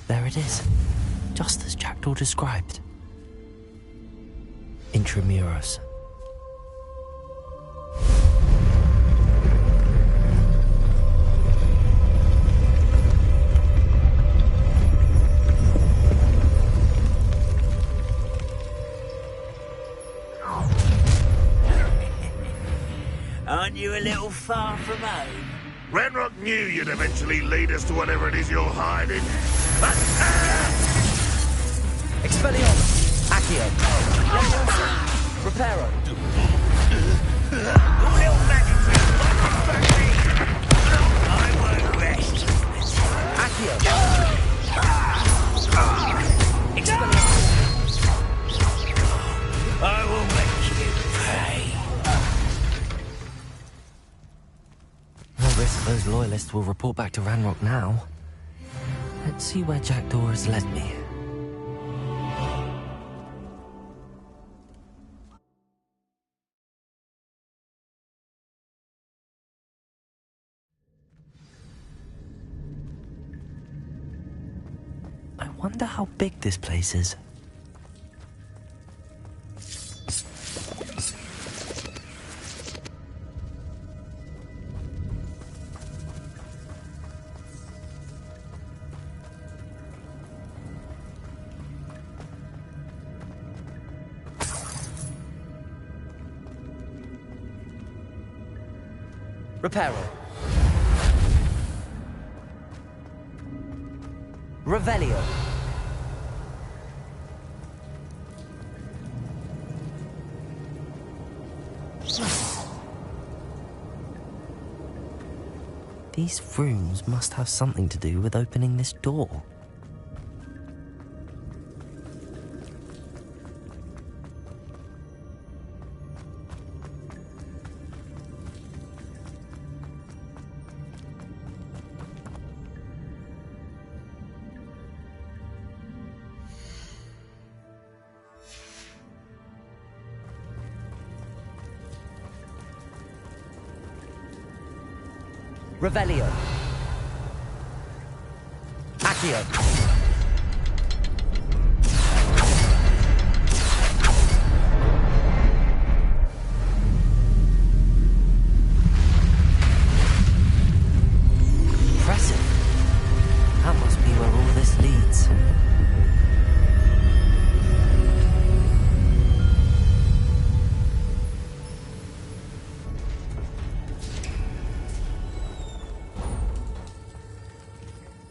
There it is, just as Jackdaw described. Intramuros. Aren't you a little far from home? Ranrock knew you'd eventually lead us to whatever it is you're hiding. Expelliarmus! Accio! Reparo! Little maggots, I won't rest. Accio! Expelliarmus! I will make you pay. No risk those loyalists will report back to Ranrock now. Let's see where Jackdaw has led me. I wonder how big this place is. Reparo. Revelio. These rooms must have something to do with opening this door. Revelio. Accio. Impressive. That must be where all this leads.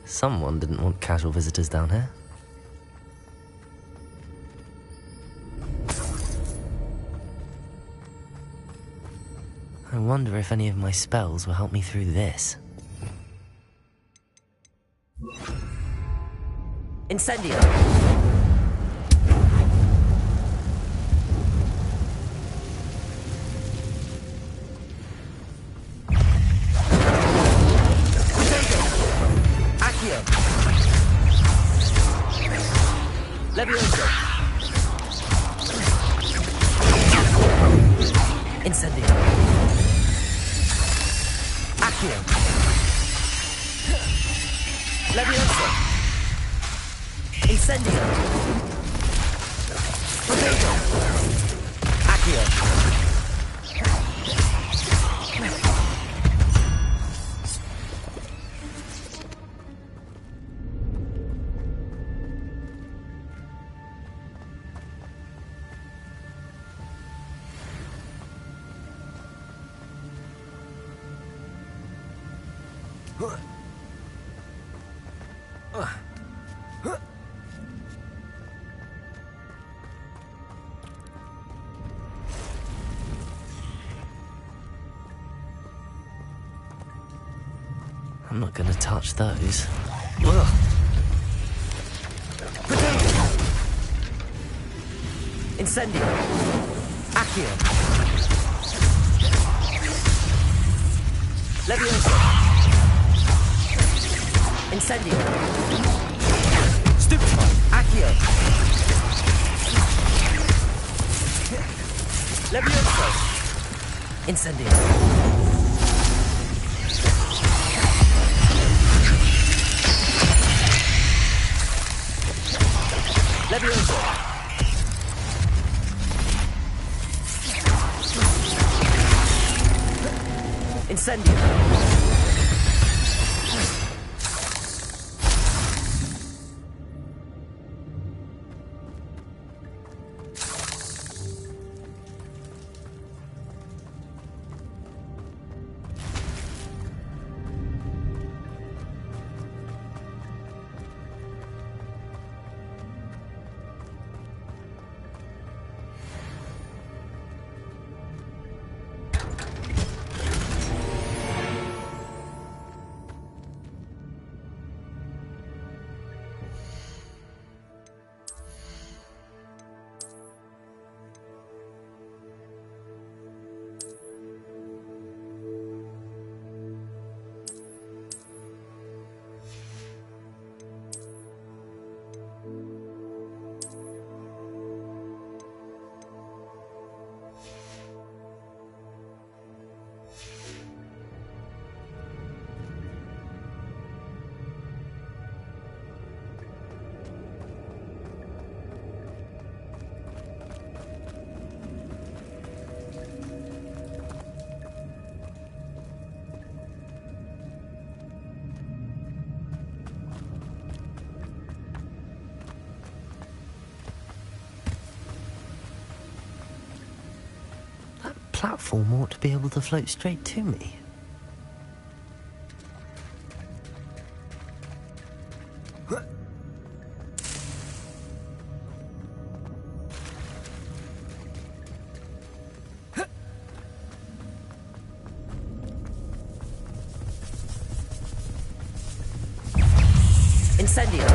Someone didn't want casual visitors down here. I wonder if any of my spells will help me through this. Incendio! Levioso. Incendio. Accio. Levioso. Incendio. Potato. Accio. I'm not gonna touch those. Ugh. Incendio. Accio. Levioso. Incendio. Stupefy. Accio. Levioso. Incendio. Levioso. Incendio. Platform ought to be able to float straight to me. Incendio!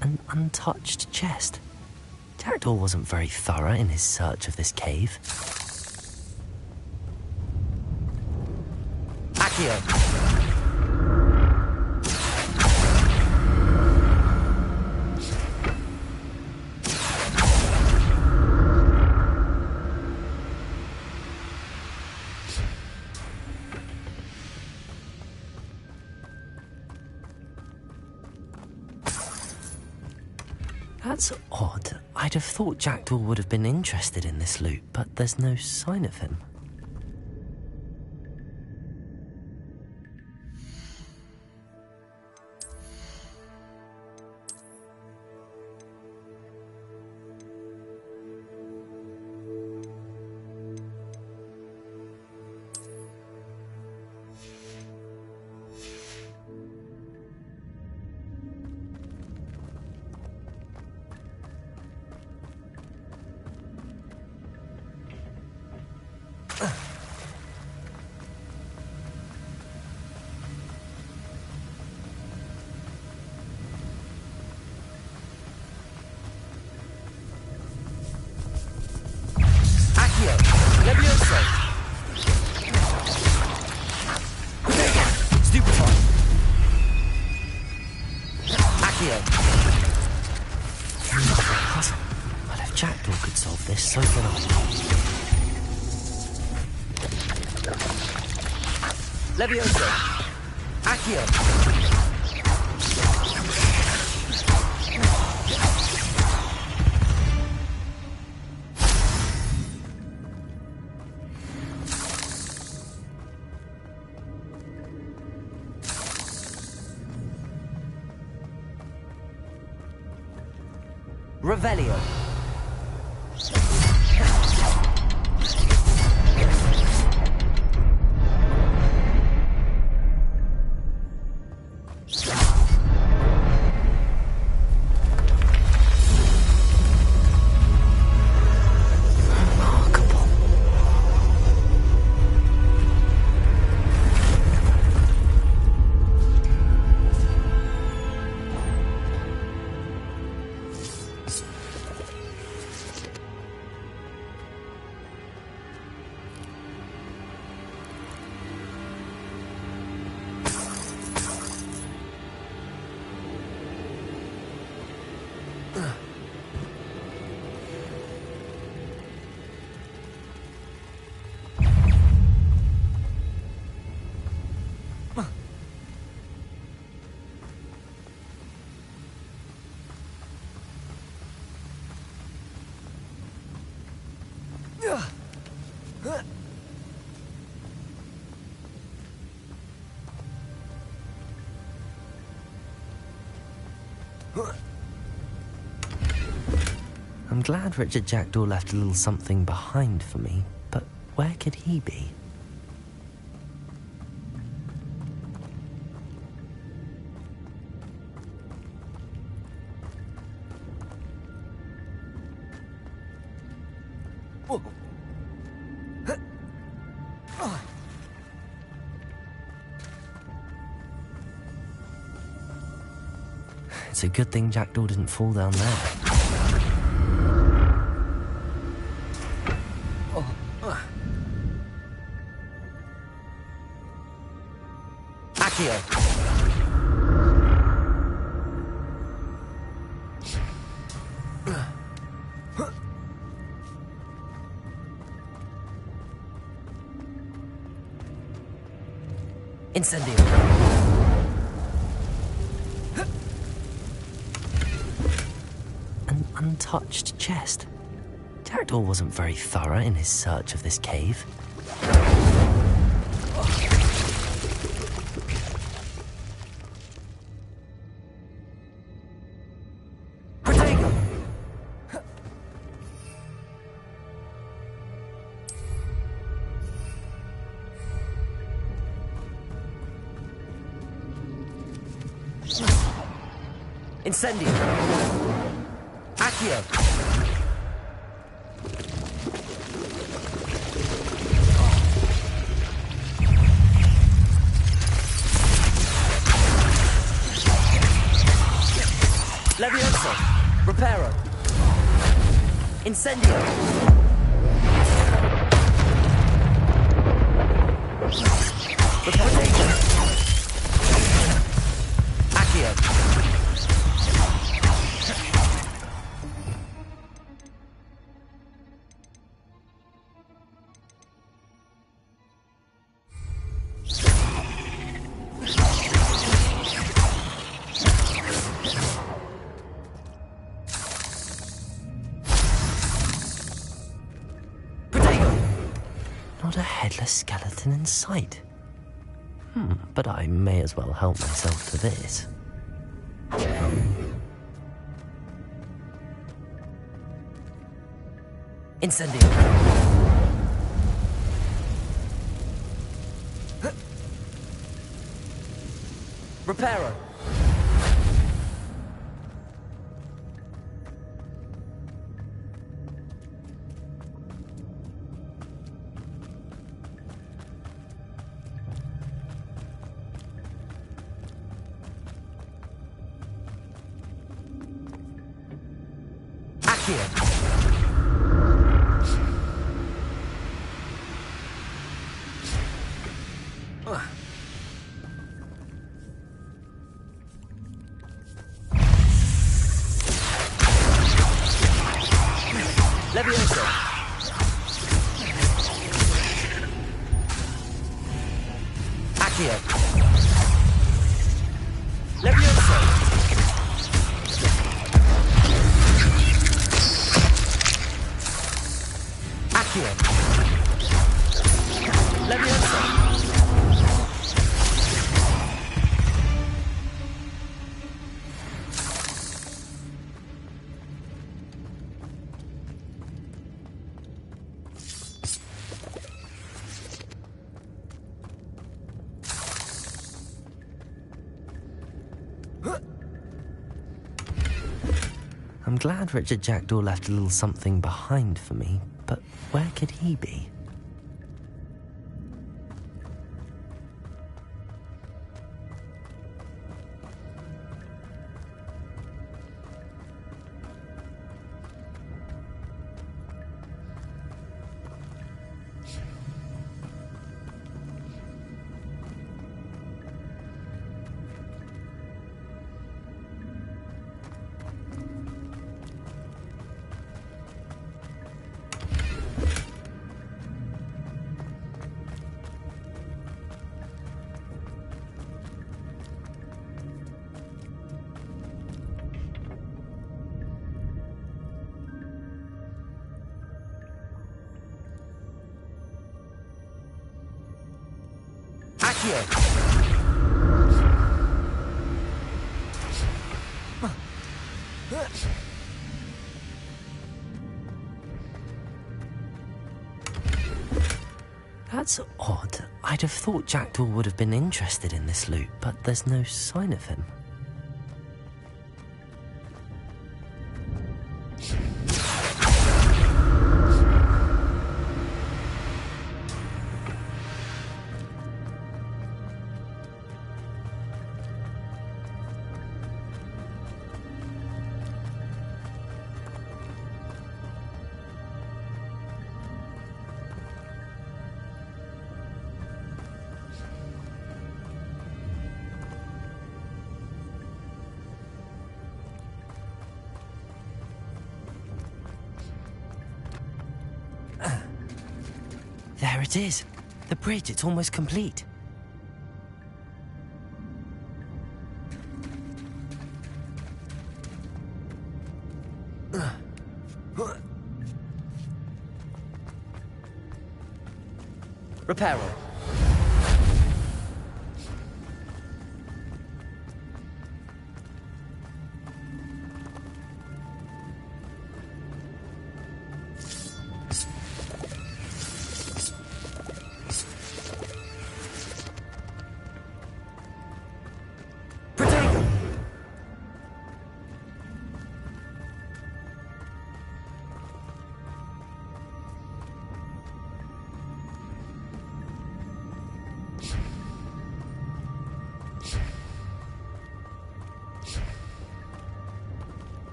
An untouched chest. Jackdaw wasn't very thorough in his search of this cave. Accio! That's odd. I'd have thought Jackdaw would have been interested in this loot, but there's no sign of him. Well, if Jackdaw could solve this, so can I. Levioso! Accio! Revelio. I'm glad Richard Jackdaw left a little something behind for me, but where could he be? It's a good thing Jackdaw didn't fall down there. Accio! Incendio! Untouched chest. Jackdaw wasn't very thorough in his search of this cave. Protego! Incendio! Accio! Incendio! Potato! Accio! Not a headless skeleton in sight. But I may as well help myself to this. Incendio! Reparo! Levioso! Accio! Levioso! Accio! Levioso! I'm glad Richard Jackdaw left a little something behind for me, but where could he be? That's odd. I'd have thought Jackdaw would have been interested in this loot, but there's no sign of him. There it is. The bridge, it's almost complete. Reparo.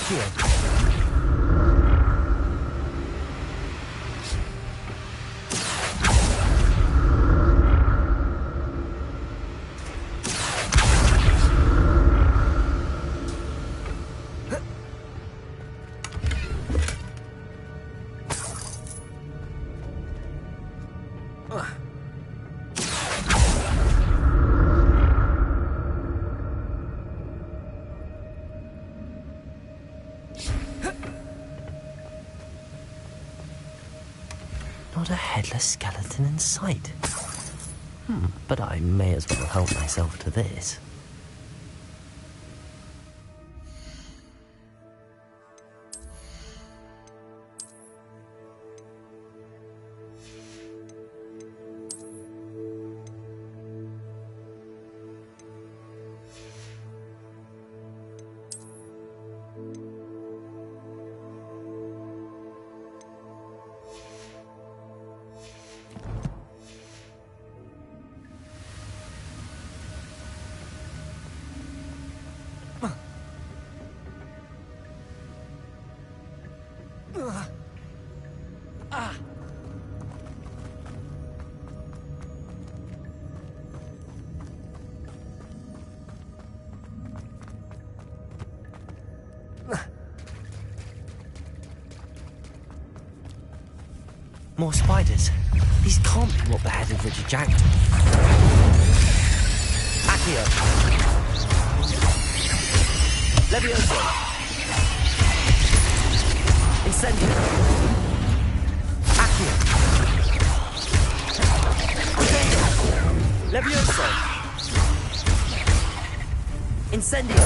Accio. Not a headless skeleton in sight. But I may as well help myself to this. More spiders. These can't be what beheaded Richard Jackdaw. Accio. Levioso. Incendio. Accio. Levioso. Incendio.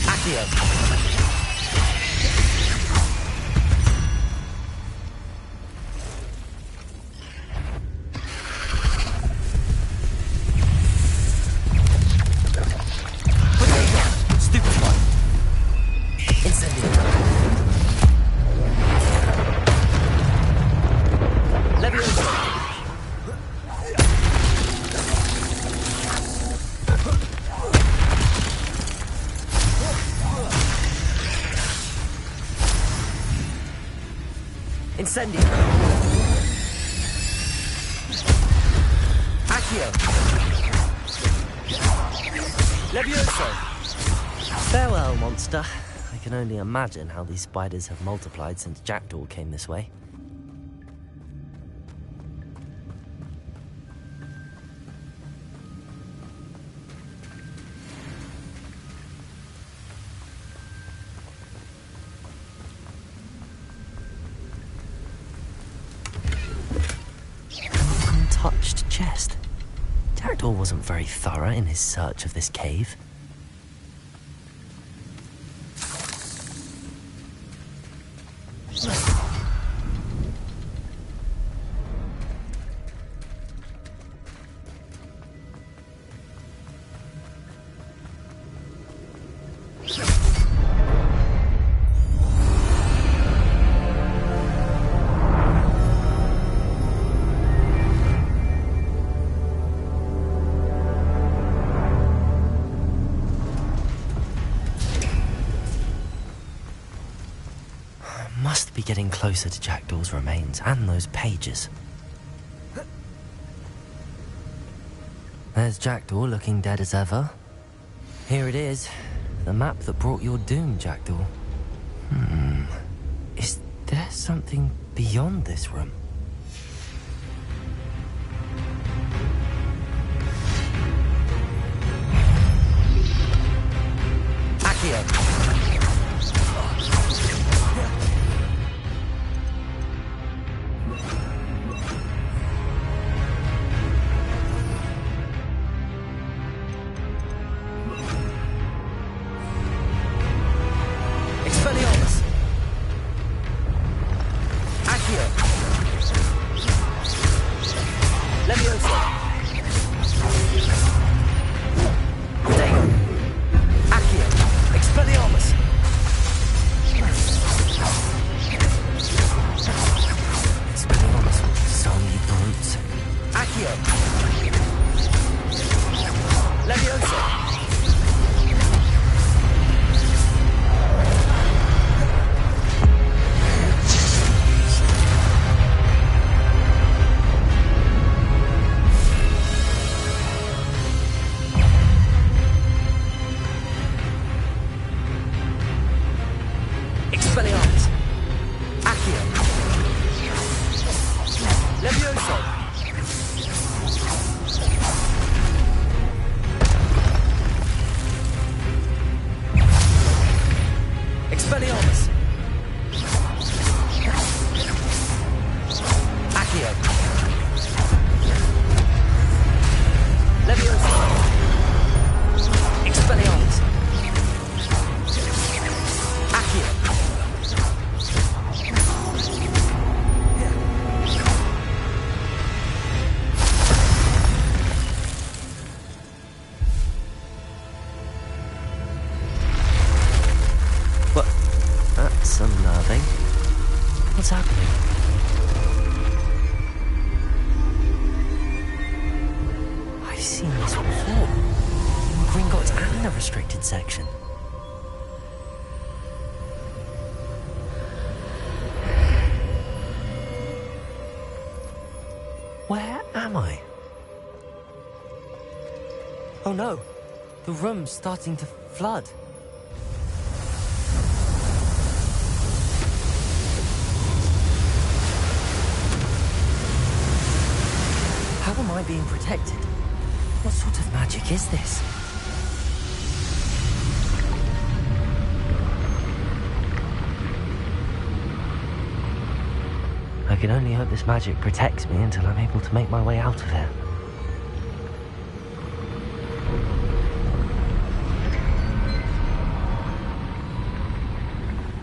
Accio. Incendio. Accio. Levioso. Farewell, monster. I can only imagine how these spiders have multiplied since Jackdaw came this way. Untouched chest. Jackdaw wasn't very thorough in his search of this cave. Must be getting closer to Jackdaw's remains and those pages. There's Jackdaw looking dead as ever. Here it is, the map that brought your doom, Jackdaw. Is there something beyond this room? Accio. What's happening? I've seen this before. Gringotts and the restricted section. Where am I? Oh no, the room's starting to flood. How am I being protected? What sort of magic is this? I can only hope this magic protects me until I'm able to make my way out of here.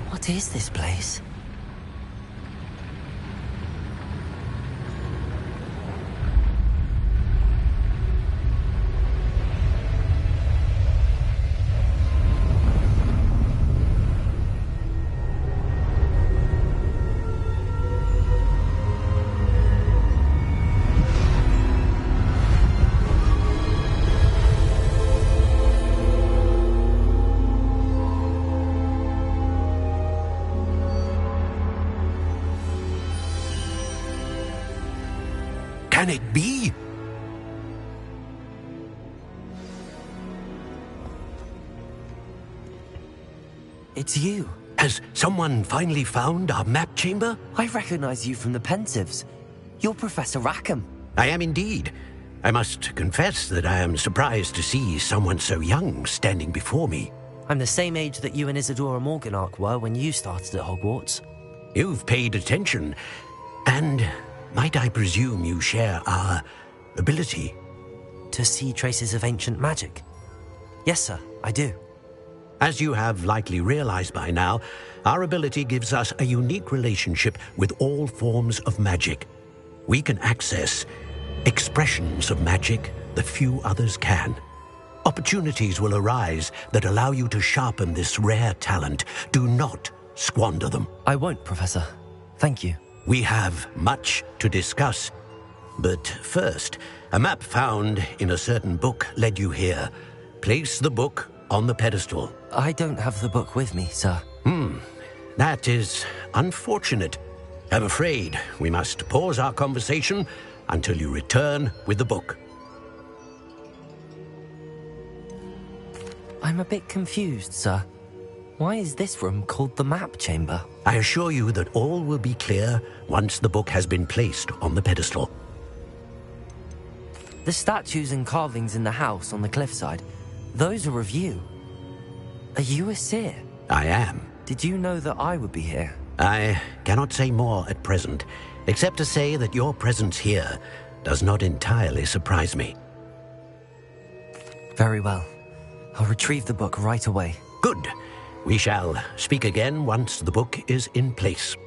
What is this place? Can it be? It's you. Has someone finally found our map chamber? I recognize you from the Pensives. You're Professor Rackham. I am indeed. I must confess that I am surprised to see someone so young standing before me. I'm the same age that you and Isadora Morganach were when you started at Hogwarts. You've paid attention, and might I presume you share our ability? To see traces of ancient magic? Yes, sir, I do. As you have likely realized by now, our ability gives us a unique relationship with all forms of magic. We can access expressions of magic that few others can. Opportunities will arise that allow you to sharpen this rare talent. Do not squander them. I won't, Professor. Thank you. We have much to discuss. But first, a map found in a certain book led you here. Place the book on the pedestal. I don't have the book with me, sir. That is unfortunate. I'm afraid we must pause our conversation until you return with the book. I'm a bit confused, sir. Why is this room called the map chamber? I assure you that all will be clear once the book has been placed on the pedestal. The statues and carvings in the house on the cliffside, those are of you. Are you a seer? I am. Did you know that I would be here? I cannot say more at present, except to say that your presence here does not entirely surprise me. Very well. I'll retrieve the book right away. Good. We shall speak again once the book is in place.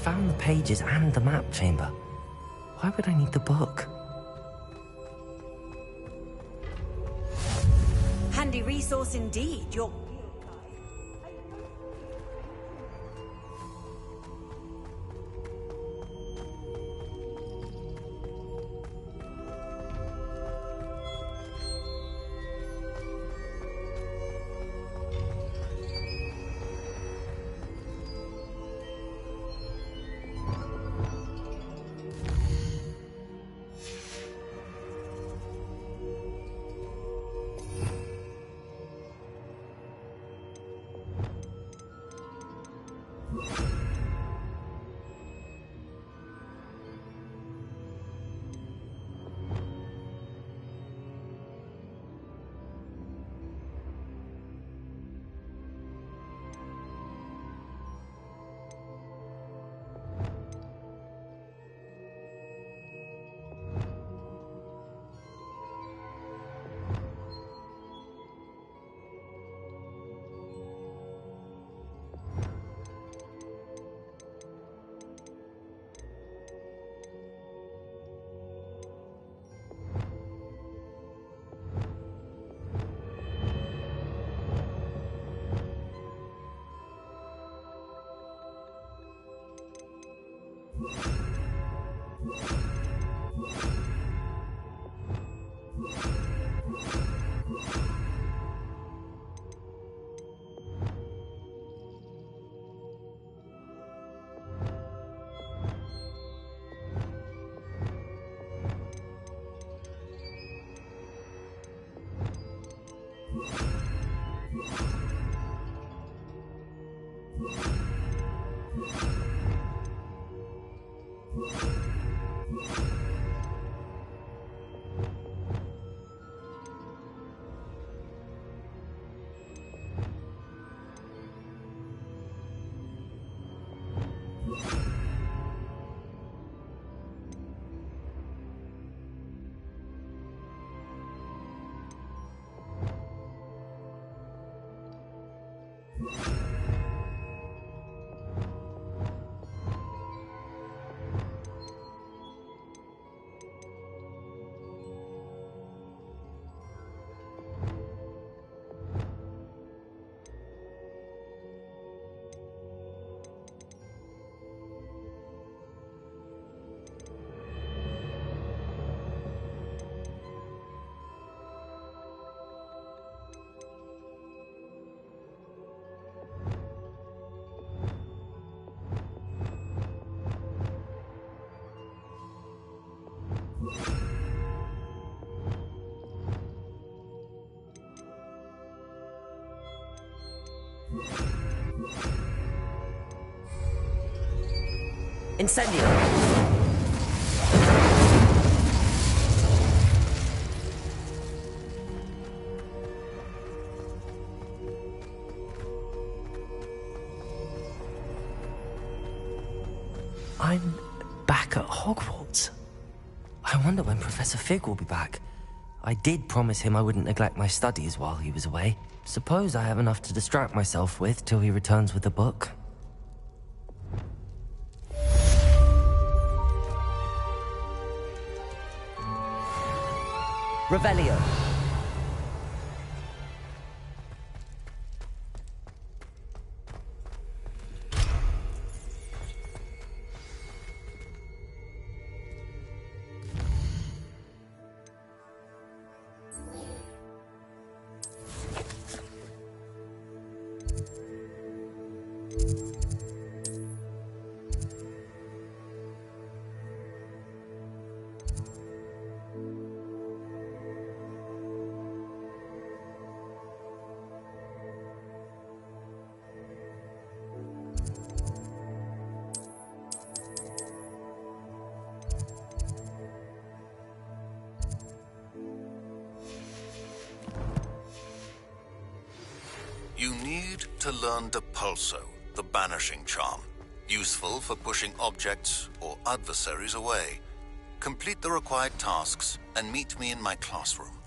found the pages and the map chamber. Why would I need the book? Handy resource indeed. Your Incendio! I'm back at Hogwarts. I wonder when Professor Fig will be back. I did promise him I wouldn't neglect my studies while he was away. Suppose I have enough to distract myself with till he returns with the book. Revelio. You need to learn Depulso, the banishing charm. Useful for pushing objects or adversaries away. Complete the required tasks and meet me in my classroom.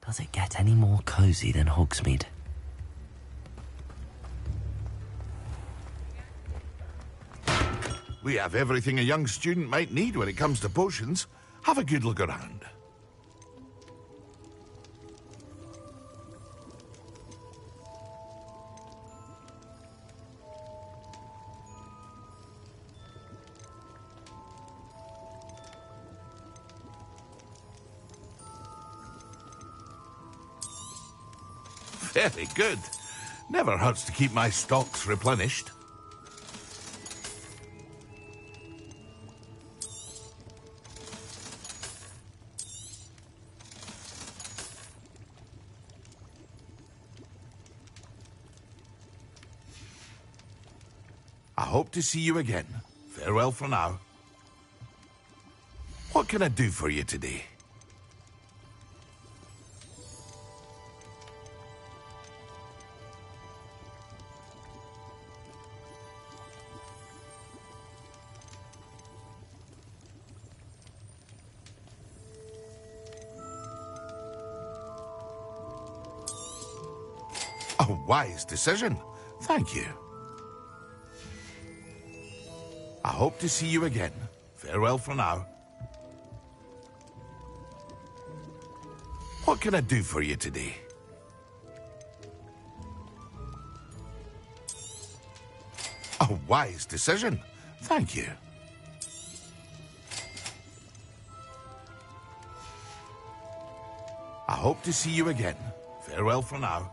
Does it get any more cozy than Hogsmeade? We have everything a young student might need when it comes to potions. Have a good look around. Very good. Never hurts to keep my stocks replenished. I hope to see you again. Farewell for now. What can I do for you today? A wise decision. Thank you. I hope to see you again. Farewell for now. What can I do for you today? A wise decision. Thank you. I hope to see you again. Farewell for now.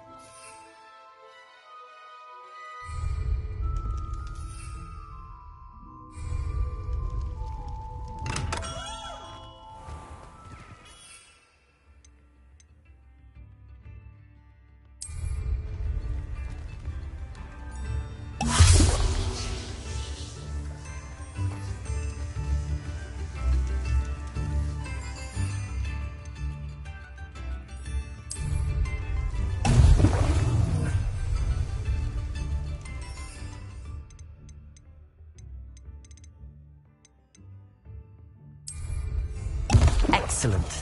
Excellent.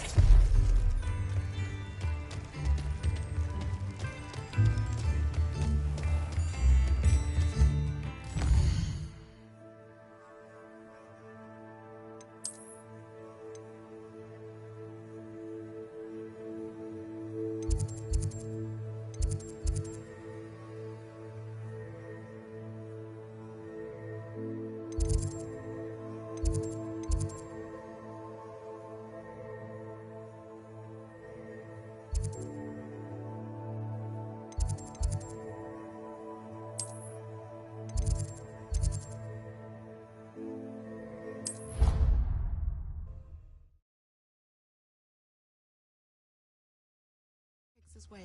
As well.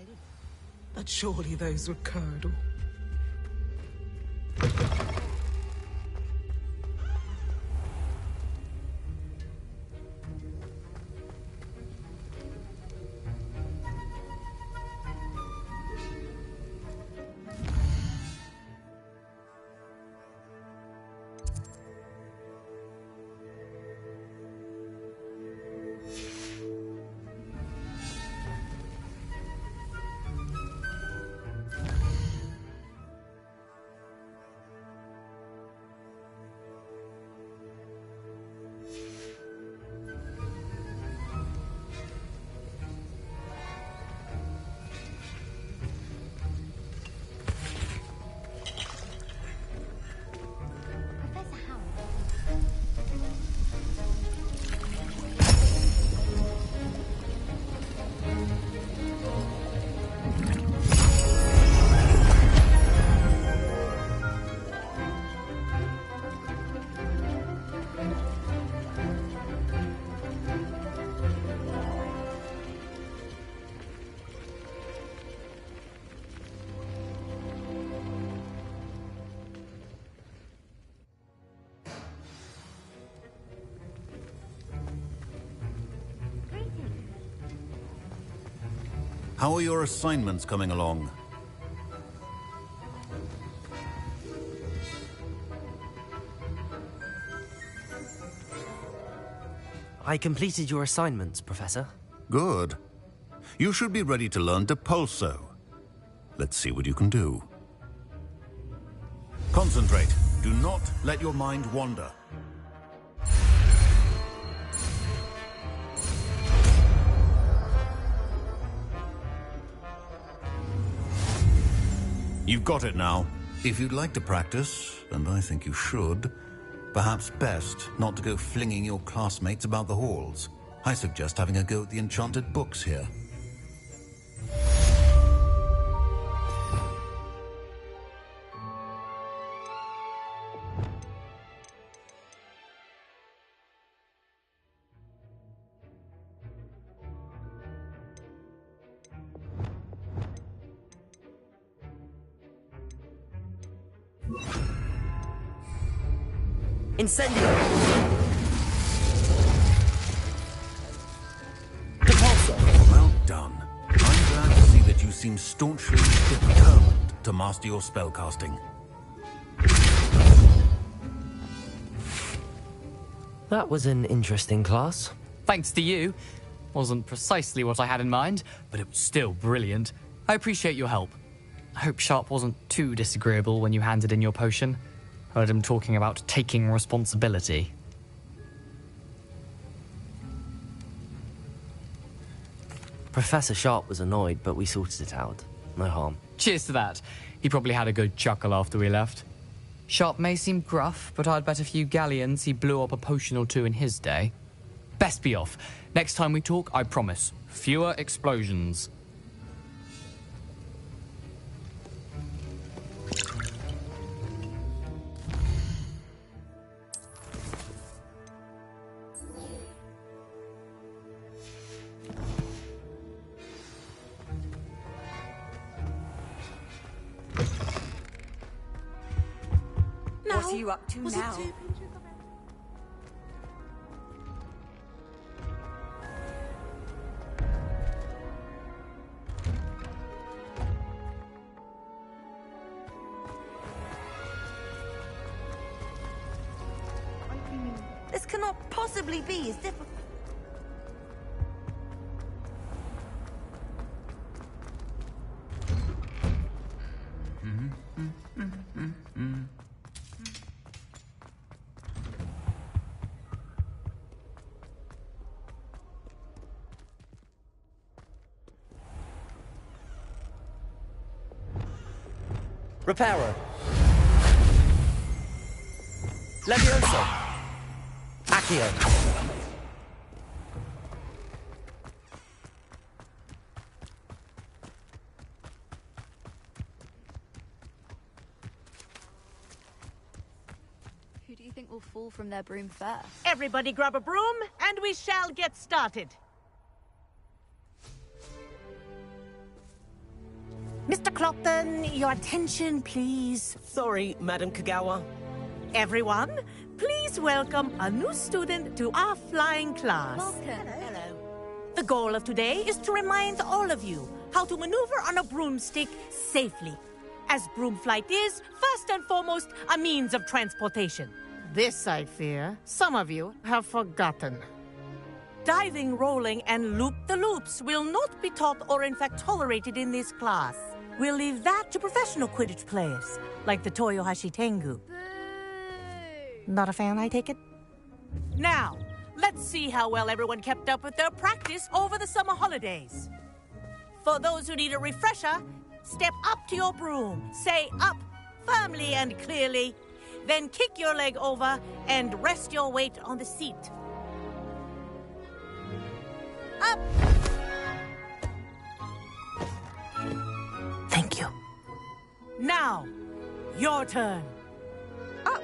But surely those were curdle. How are your assignments coming along? I completed your assignments, Professor. Good. You should be ready to learn Depulso. Let's see what you can do. Concentrate. Do not let your mind wander. You've got it now. If you'd like to practice, and I think you should, perhaps best not to go flinging your classmates about the halls. I suggest having a go at the enchanted books here. Incendio! Depulso! Well done. I'm glad to see that you seem staunchly determined to master your spellcasting. That was an interesting class. Thanks to you. Wasn't precisely what I had in mind, but it was still brilliant. I appreciate your help. I hope Sharp wasn't too disagreeable when you handed in your potion. Heard him talking about taking responsibility. Professor Sharp was annoyed, but we sorted it out. No harm. Cheers to that. He probably had a good chuckle after we left. Sharp may seem gruff, but I'd bet a few galleons he blew up a potion or two in his day. Best be off. Next time we talk, I promise. Fewer explosions. What are you up to now? This cannot possibly be as difficult. Reparo. Levioso. Accio. Who do you think will fall from their broom first? Everybody grab a broom, and we shall get started. Mr. Clopton, your attention, please. Sorry, Madam Kagawa. Everyone, please welcome a new student to our flying class. Welcome. Hello. The goal of today is to remind all of you how to maneuver on a broomstick safely, as broom flight is, first and foremost, a means of transportation. This, I fear, some of you have forgotten. Diving, rolling, and loop-the-loops will not be taught or in fact tolerated in this class. We'll leave that to professional Quidditch players, like the Toyohashi Tengu. Not a fan, I take it? Now, let's see how well everyone kept up with their practice over the summer holidays. For those who need a refresher, step up to your broom, say up firmly and clearly, then kick your leg over and rest your weight on the seat. Up! Thank you. Now, your turn. Up.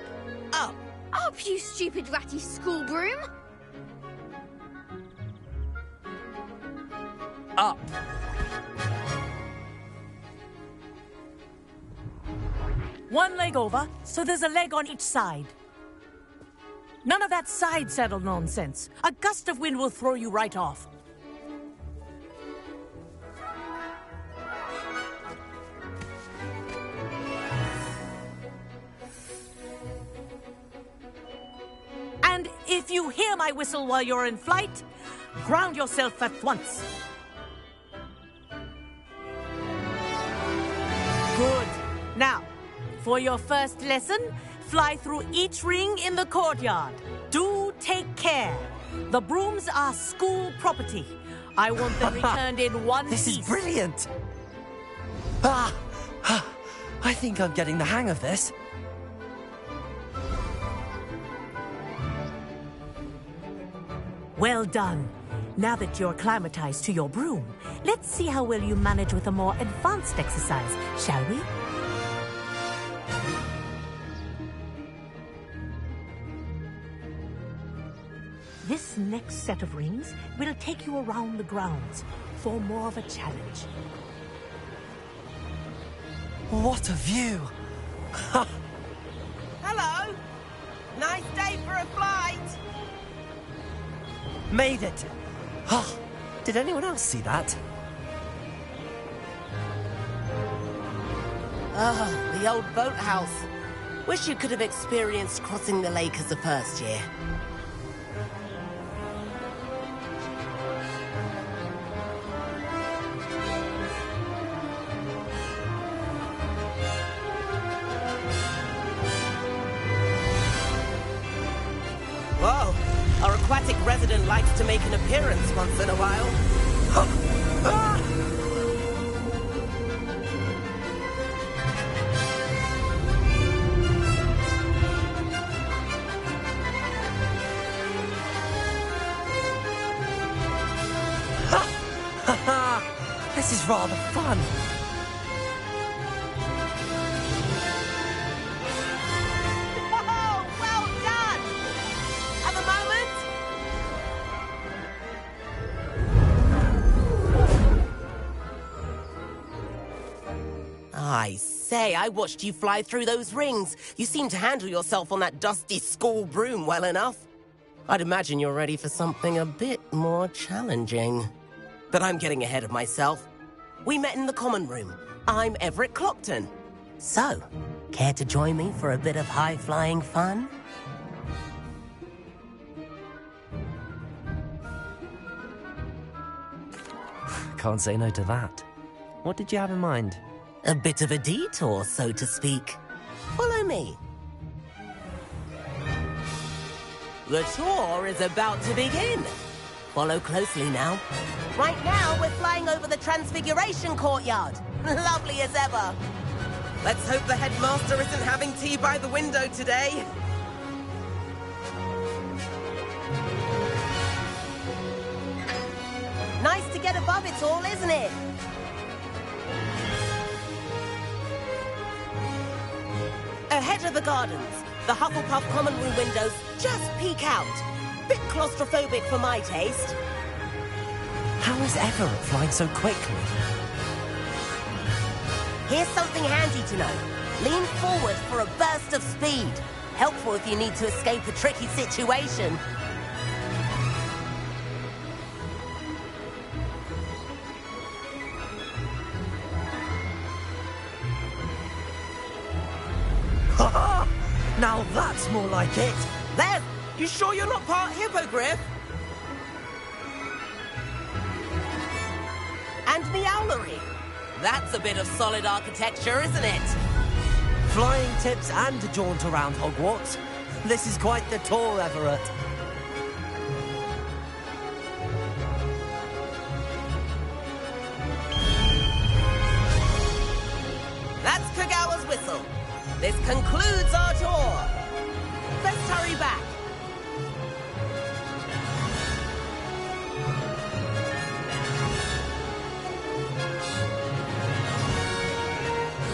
Up. Up, you stupid ratty school broom. Up. One leg over, so there's a leg on each side. None of that side saddle nonsense. A gust of wind will throw you right off. And if you hear my whistle while you're in flight, ground yourself at once. For your first lesson, fly through each ring in the courtyard. Do take care. The brooms are school property. I want them returned in one piece. This is brilliant! I think I'm getting the hang of this. Well done. Now that you're acclimatized to your broom, let's see how well you manage with a more advanced exercise, shall we? This next set of rings will take you around the grounds for more of a challenge. What a view! Hello! Nice day for a flight! Made it! Oh, did anyone else see that? Oh, the old boathouse. Wish you could have experienced crossing the lake as a first year. Whoa! Our aquatic resident likes to make an appearance once in a while. This is rather fun. Oh, well done! At the moment... I say, I watched you fly through those rings. You seem to handle yourself on that dusty school broom well enough. I'd imagine you're ready for something a bit more challenging. But I'm getting ahead of myself. We met in the common room. I'm Everett Clopton. So, care to join me for a bit of high-flying fun? Can't say no to that. What did you have in mind? A bit of a detour, so to speak. Follow me. The tour is about to begin. Follow closely now. Right now, we're flying over the Transfiguration Courtyard. Lovely as ever. Let's hope the headmaster isn't having tea by the window today. Nice to get above it all, isn't it? Ahead of the gardens, the Hufflepuff common room windows just peek out. Bit claustrophobic for my taste. How is Everett flying so quickly? Here's something handy to know. Lean forward for a burst of speed. Helpful if you need to escape a tricky situation. Ha! Now that's more like it. There! You sure you're not part hippogriff? And meowlery. That's a bit of solid architecture, isn't it? Flying tips and a jaunt around Hogwarts. This is quite the tour, Everett. That's Kagawa's whistle. This concludes our tour. Let's hurry back.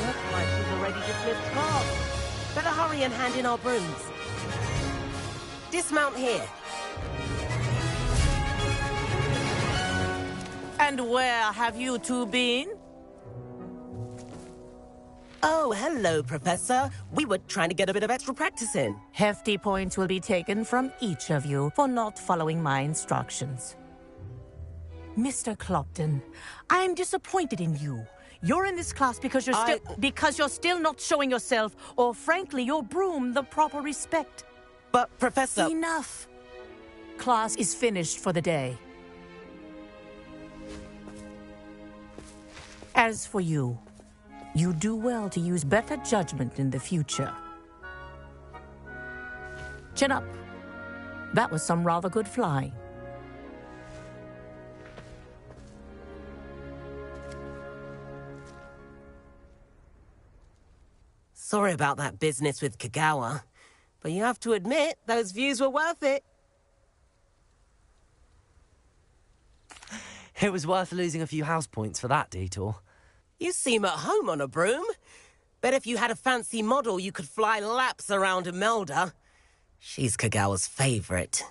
Looks like we're ready to flip cars. Better hurry and hand in our brooms. Dismount here. And where have you two been? Oh, hello, Professor. We were trying to get a bit of extra practice in. Hefty points will be taken from each of you for not following my instructions. Mr. Clopton, I'm disappointed in you. You're in this class because you're still not showing yourself, or frankly, your broom the proper respect. But, Professor... Enough. Class is finished for the day. As for you, You do well to use better judgment in the future. Chin up. That was some rather good flying. Sorry about that business with Kagawa, but you have to admit, those views were worth it. It was worth losing a few house points for that detour. You seem at home on a broom. Bet if you had a fancy model, you could fly laps around Imelda. She's Kagawa's favorite.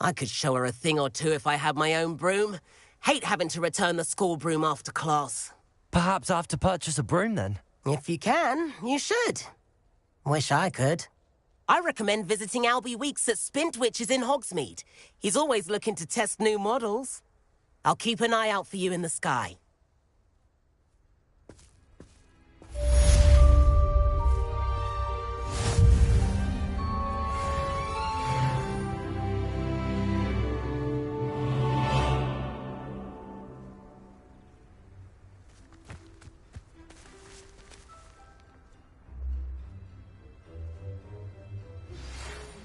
I could show her a thing or two if I had my own broom. Hate having to return the school broom after class. Perhaps I have to purchase a broom then? If you can, you should. Wish I could. I recommend visiting Albie Weeks at Spintwitches in Hogsmeade. He's always looking to test new models. I'll keep an eye out for you in the sky.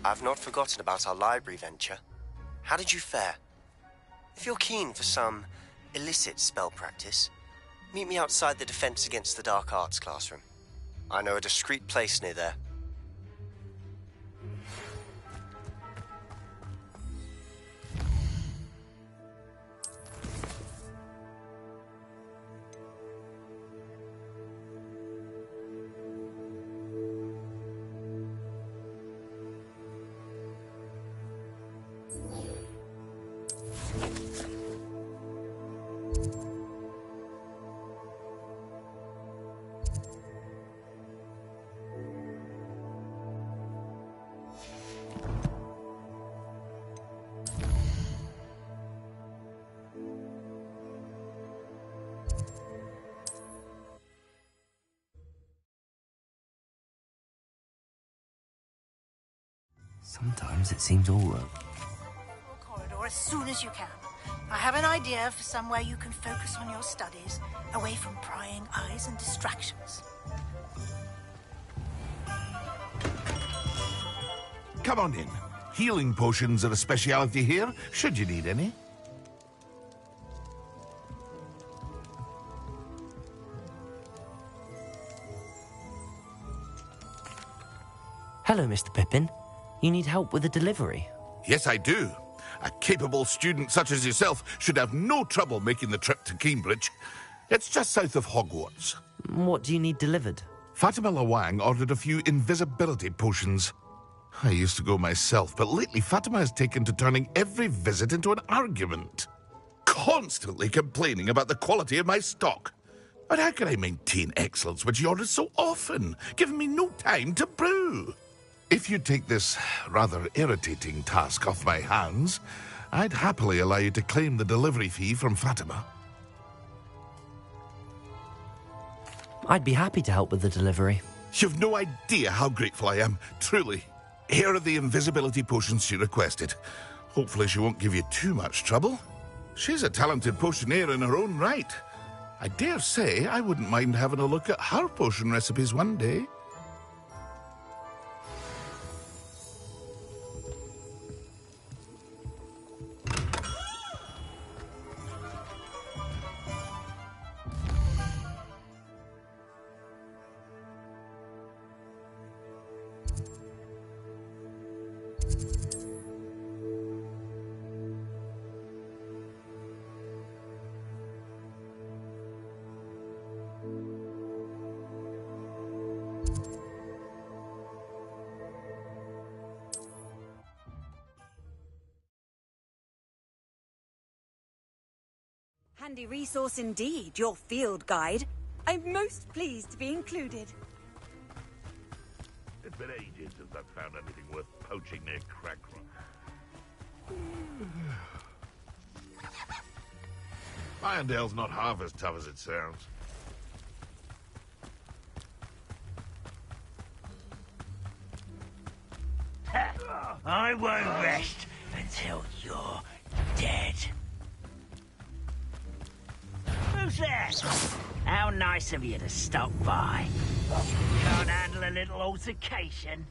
I've not forgotten about our library venture. How did you fare? If you're keen for some illicit spell practice, meet me outside the Defense Against the Dark Arts classroom. I know a discreet place near there. Sometimes it seems all right. Corridor as soon as you can. I have an idea for somewhere you can focus on your studies, away from prying eyes and distractions. Come on in. Healing potions are a speciality here, should you need any. Hello, Mr. Pippin. You need help with a delivery? Yes, I do. A capable student such as yourself should have no trouble making the trip to Cambridge. It's just south of Hogwarts. What do you need delivered? Fatima Lawang ordered a few invisibility potions. I used to go myself, but lately Fatima has taken to turning every visit into an argument. Constantly complaining about the quality of my stock. But how can I maintain excellence when she orders so often, giving me no time to brew? If you take this rather irritating task off my hands, I'd happily allow you to claim the delivery fee from Fatima. I'd be happy to help with the delivery. You've no idea how grateful I am, truly. Here are the invisibility potions she requested. Hopefully she won't give you too much trouble. She's a talented potioneer in her own right. I dare say I wouldn't mind having a look at her potion recipes one day. Handy resource indeed, your field guide. I'm most pleased to be included. It's been ages since I've found anything worth poaching near Crackrock. Irondale's not half as tough as it sounds. I won't rest until you're dead. Who's that? How nice of you to stop by. Can't handle a little altercation.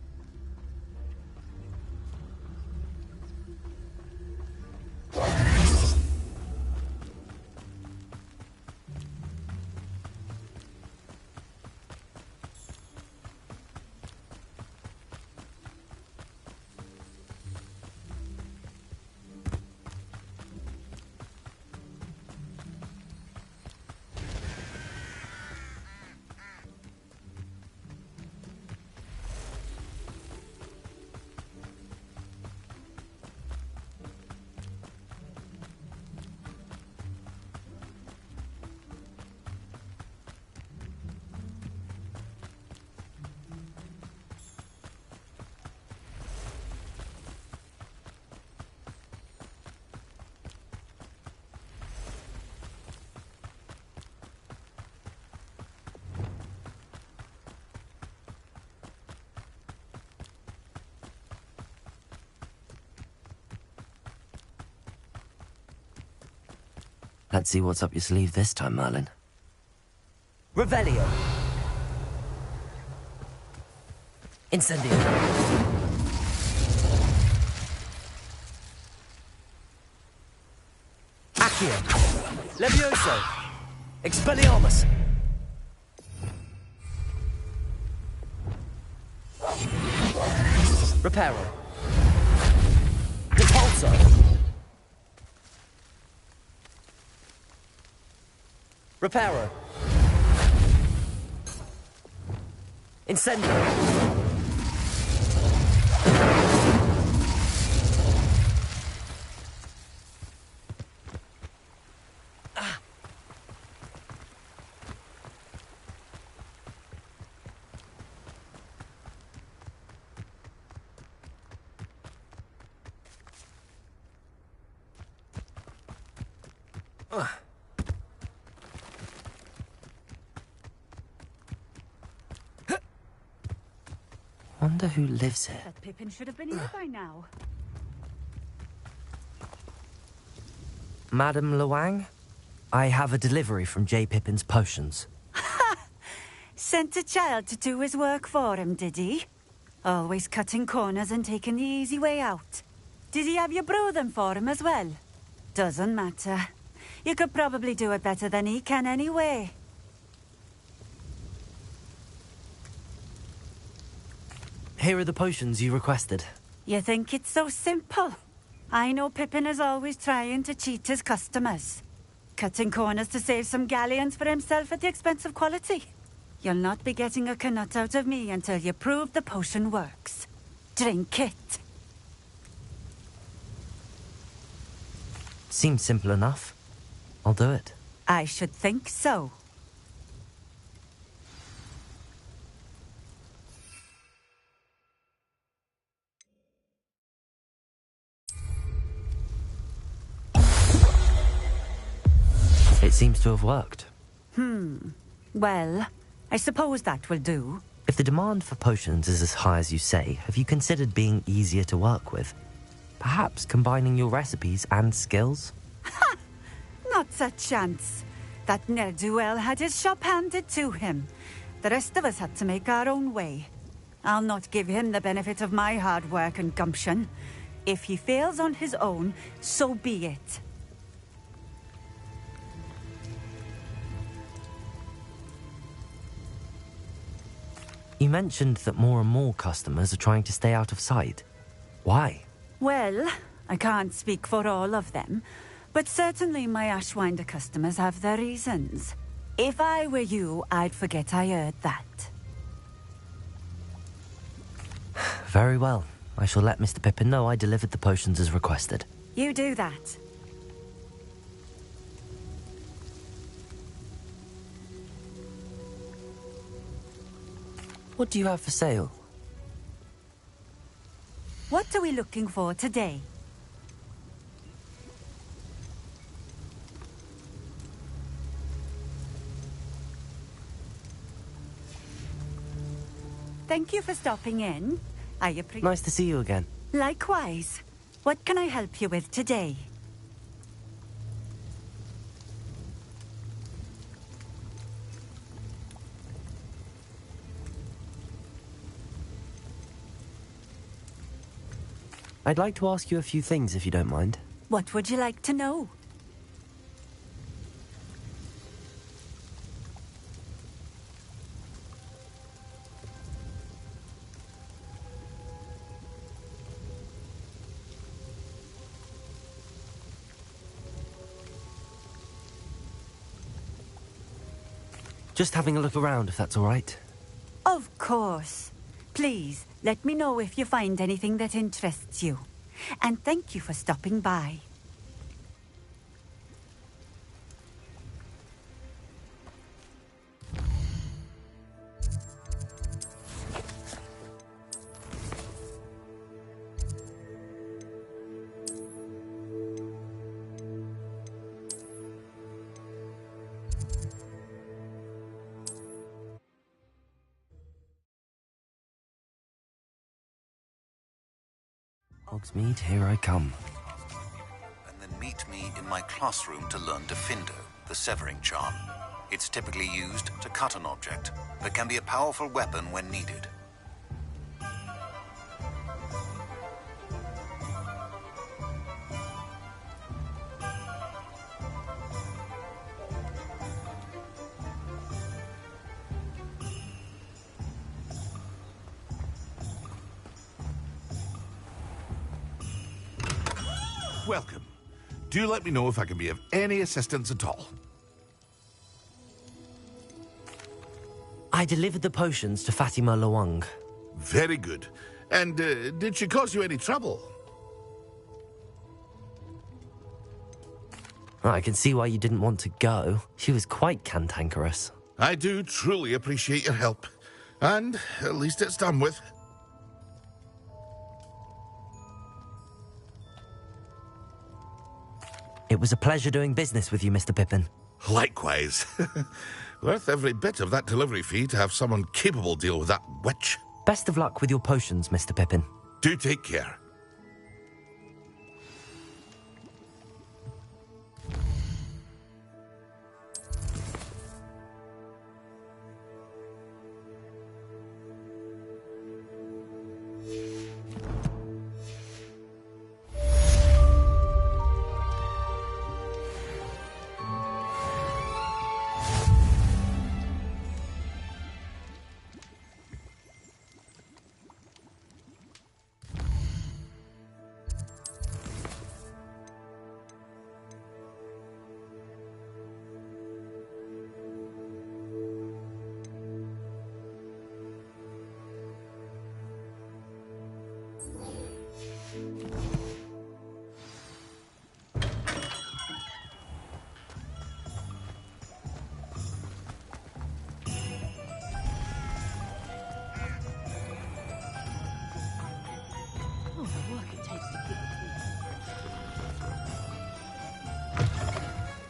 Let's see what's up your sleeve this time, Merlin. Revelio. Incendio. Accio. Levioso. Expelliarmus. Reparo. Repulso. Reparo. Incendio. Wonder who lives here. That Pippin should have been here by now. Madame Luang, I have a delivery from J. Pippin's potions. Sent a child to do his work for him, did he? Always cutting corners and taking the easy way out. Did he have you brew them for him as well? Doesn't matter. You could probably do it better than he can anyway. Here are the potions you requested. You think it's so simple? I know Pippin is always trying to cheat his customers. Cutting corners to save some galleons for himself at the expense of quality. You'll not be getting a canut out of me until you prove the potion works. Drink it. Seems simple enough. I'll do it. I should think so. It seems to have worked. Well, I suppose that will do. If the demand for potions is as high as you say, have you considered being easier to work with? Perhaps combining your recipes and skills? Not a chance. That ne'er-do-well had his shop handed to him. The rest of us had to make our own way. I'll not give him the benefit of my hard work and gumption. If he fails on his own, so be it. You mentioned that more and more customers are trying to stay out of sight. Why? Well, I can't speak for all of them, but certainly my Ashwinder customers have their reasons. If I were you, I'd forget I heard that. Very well. I shall let Mr. Pippin know I delivered the potions as requested. You do that. What do you have for sale? What are we looking for today? Thank you for stopping in. I appreciate. Nice to see you again. Likewise. What can I help you with today? I'd like to ask you a few things if you don't mind. What would you like to know? Just having a look around, if that's all right. Of course. Please, let me know if you find anything that interests you. And thank you for stopping by. Hogsmeade, here I come. And then meet me in my classroom to learn Defindo, the severing charm. It's typically used to cut an object, but can be a powerful weapon when needed. Welcome. Do let me know if I can be of any assistance at all. I delivered the potions to Fatima Lawang. Very good. And did she cause you any trouble? I can see why you didn't want to go. She was quite cantankerous. I do truly appreciate your help. And at least it's done with. It was a pleasure doing business with you, Mr. Pippin. Likewise. Worth every bit of that delivery fee to have someone capable deal with that witch. Best of luck with your potions, Mr. Pippin. Do take care.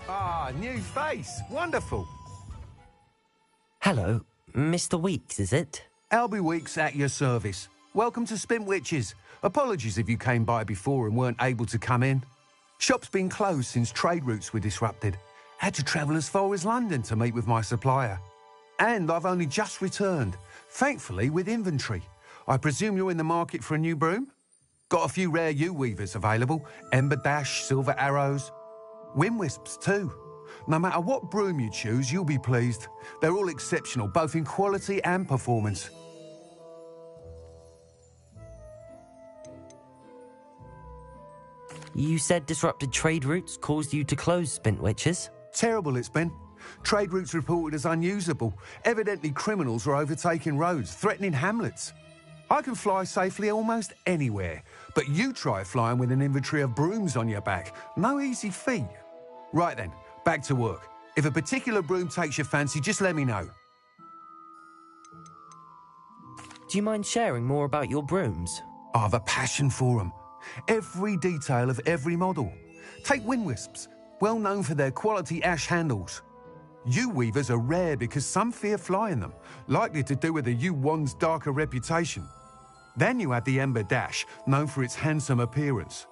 Ah, new face. Wonderful. Hello, Mr. Weeks, is it? Albie Weeks at your service. Welcome to Spintwitches. Apologies if you came by before and weren't able to come in. Shop's been closed since trade routes were disrupted. Had to travel as far as London to meet with my supplier. And I've only just returned, thankfully with inventory. I presume you're in the market for a new broom? Got a few rare U-weavers available. Ember Dash, Silver Arrows. Wind Wisps too. No matter what broom you choose, you'll be pleased. They're all exceptional, both in quality and performance. You said disrupted trade routes caused you to close Spintwitches? Terrible it's been. Trade routes reported as unusable. Evidently criminals are overtaking roads, threatening hamlets. I can fly safely almost anywhere, but you try flying with an inventory of brooms on your back. No easy feat. Right then, back to work. If a particular broom takes your fancy, just let me know. Do you mind sharing more about your brooms? I have a passion for them. Every detail of every model. Take Wind Wisps, well known for their quality ash handles. U-weavers are rare because some fear flying them, likely to do with the U-wand's darker reputation. Then you have the Ember Dash, known for its handsome appearance.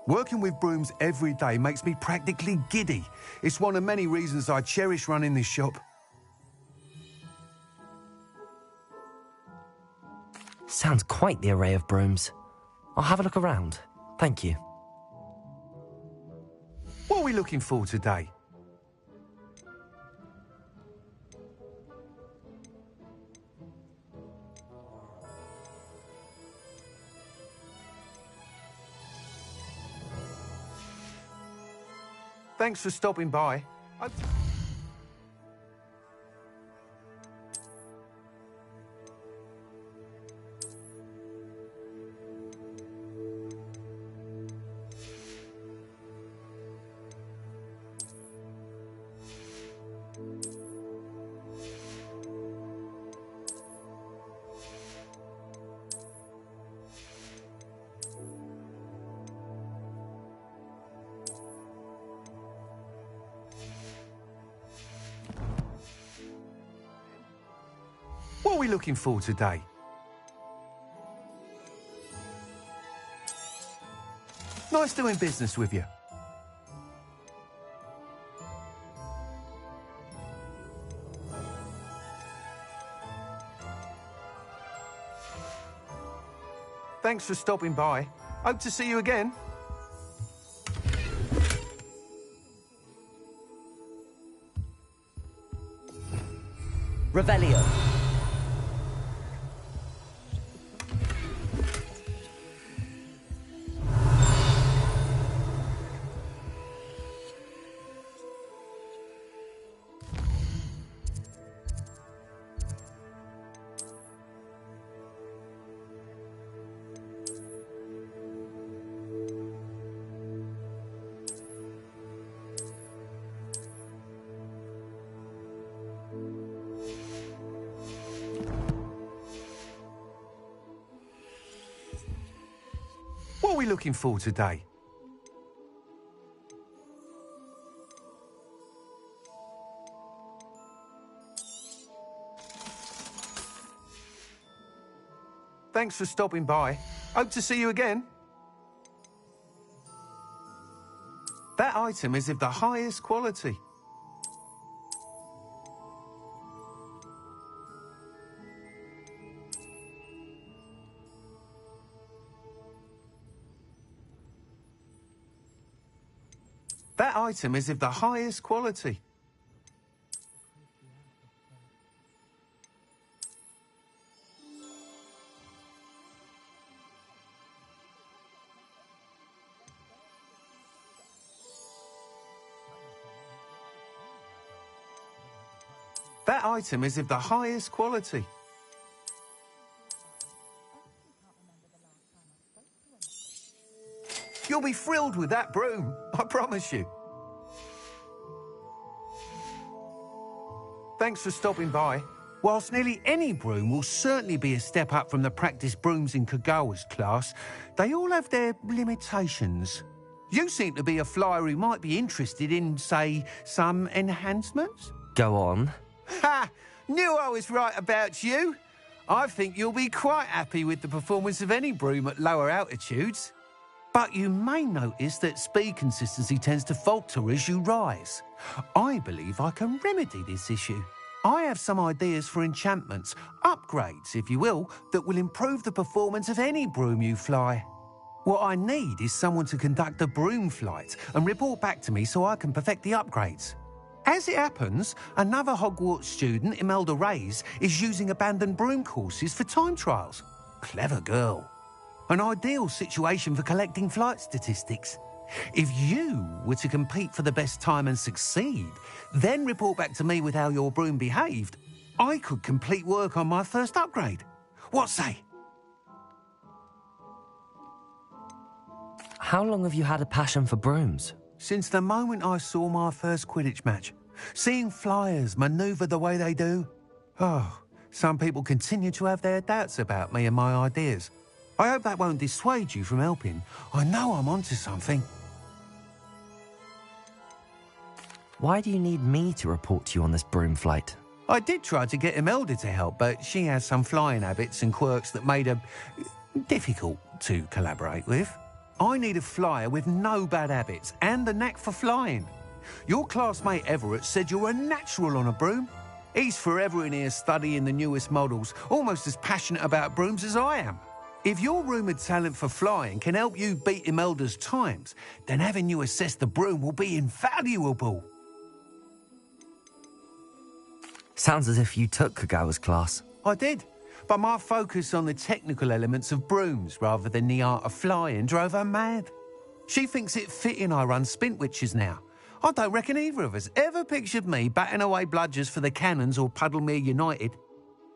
Working with brooms every day makes me practically giddy. It's one of many reasons I cherish running this shop. Sounds quite the array of brooms. I'll have a look around. Thank you. What are we looking for today? Thanks for stopping by. What are we looking for today? Nice doing business with you. Thanks for stopping by. Hope to see you again. Revelio. What are we looking for today? Thanks for stopping by. Hope to see you again. That item is of the highest quality. That item is of the highest quality. That item is of the highest quality. You'll be thrilled with that broom, I promise you. Thanks for stopping by. Whilst nearly any broom will certainly be a step up from the practice brooms in Kagawa's class, they all have their limitations. You seem to be a flyer who might be interested in, say, some enhancements? Go on. Ha! Knew I was right about you. I think you'll be quite happy with the performance of any broom at lower altitudes. But you may notice that speed consistency tends to falter as you rise. I believe I can remedy this issue. I have some ideas for enchantments, upgrades, if you will, that will improve the performance of any broom you fly. What I need is someone to conduct a broom flight and report back to me so I can perfect the upgrades. As it happens, another Hogwarts student, Imelda Reyes, is using abandoned broom courses for time trials. Clever girl. An ideal situation for collecting flight statistics. If you were to compete for the best time and succeed, then report back to me with how your broom behaved, I could complete work on my first upgrade. What say? How long have you had a passion for brooms? Since the moment I saw my first Quidditch match. Seeing flyers manoeuvre the way they do. Oh, some people continue to have their doubts about me and my ideas. I hope that won't dissuade you from helping. I know I'm onto something. Why do you need me to report to you on this broom flight? I did try to get Imelda to help, but she has some flying habits and quirks that made her difficult to collaborate with. I need a flyer with no bad habits and the knack for flying. Your classmate Everett said you're a natural on a broom. He's forever in here studying the newest models, almost as passionate about brooms as I am. If your rumoured talent for flying can help you beat Imelda's times, then having you assess the broom will be invaluable. Sounds as if you took Kagawa's class. I did, but my focus on the technical elements of brooms rather than the art of flying drove her mad. She thinks it fitting I run Spintwitches now. I don't reckon either of us ever pictured me batting away bludgers for the Cannons or Puddlemere United.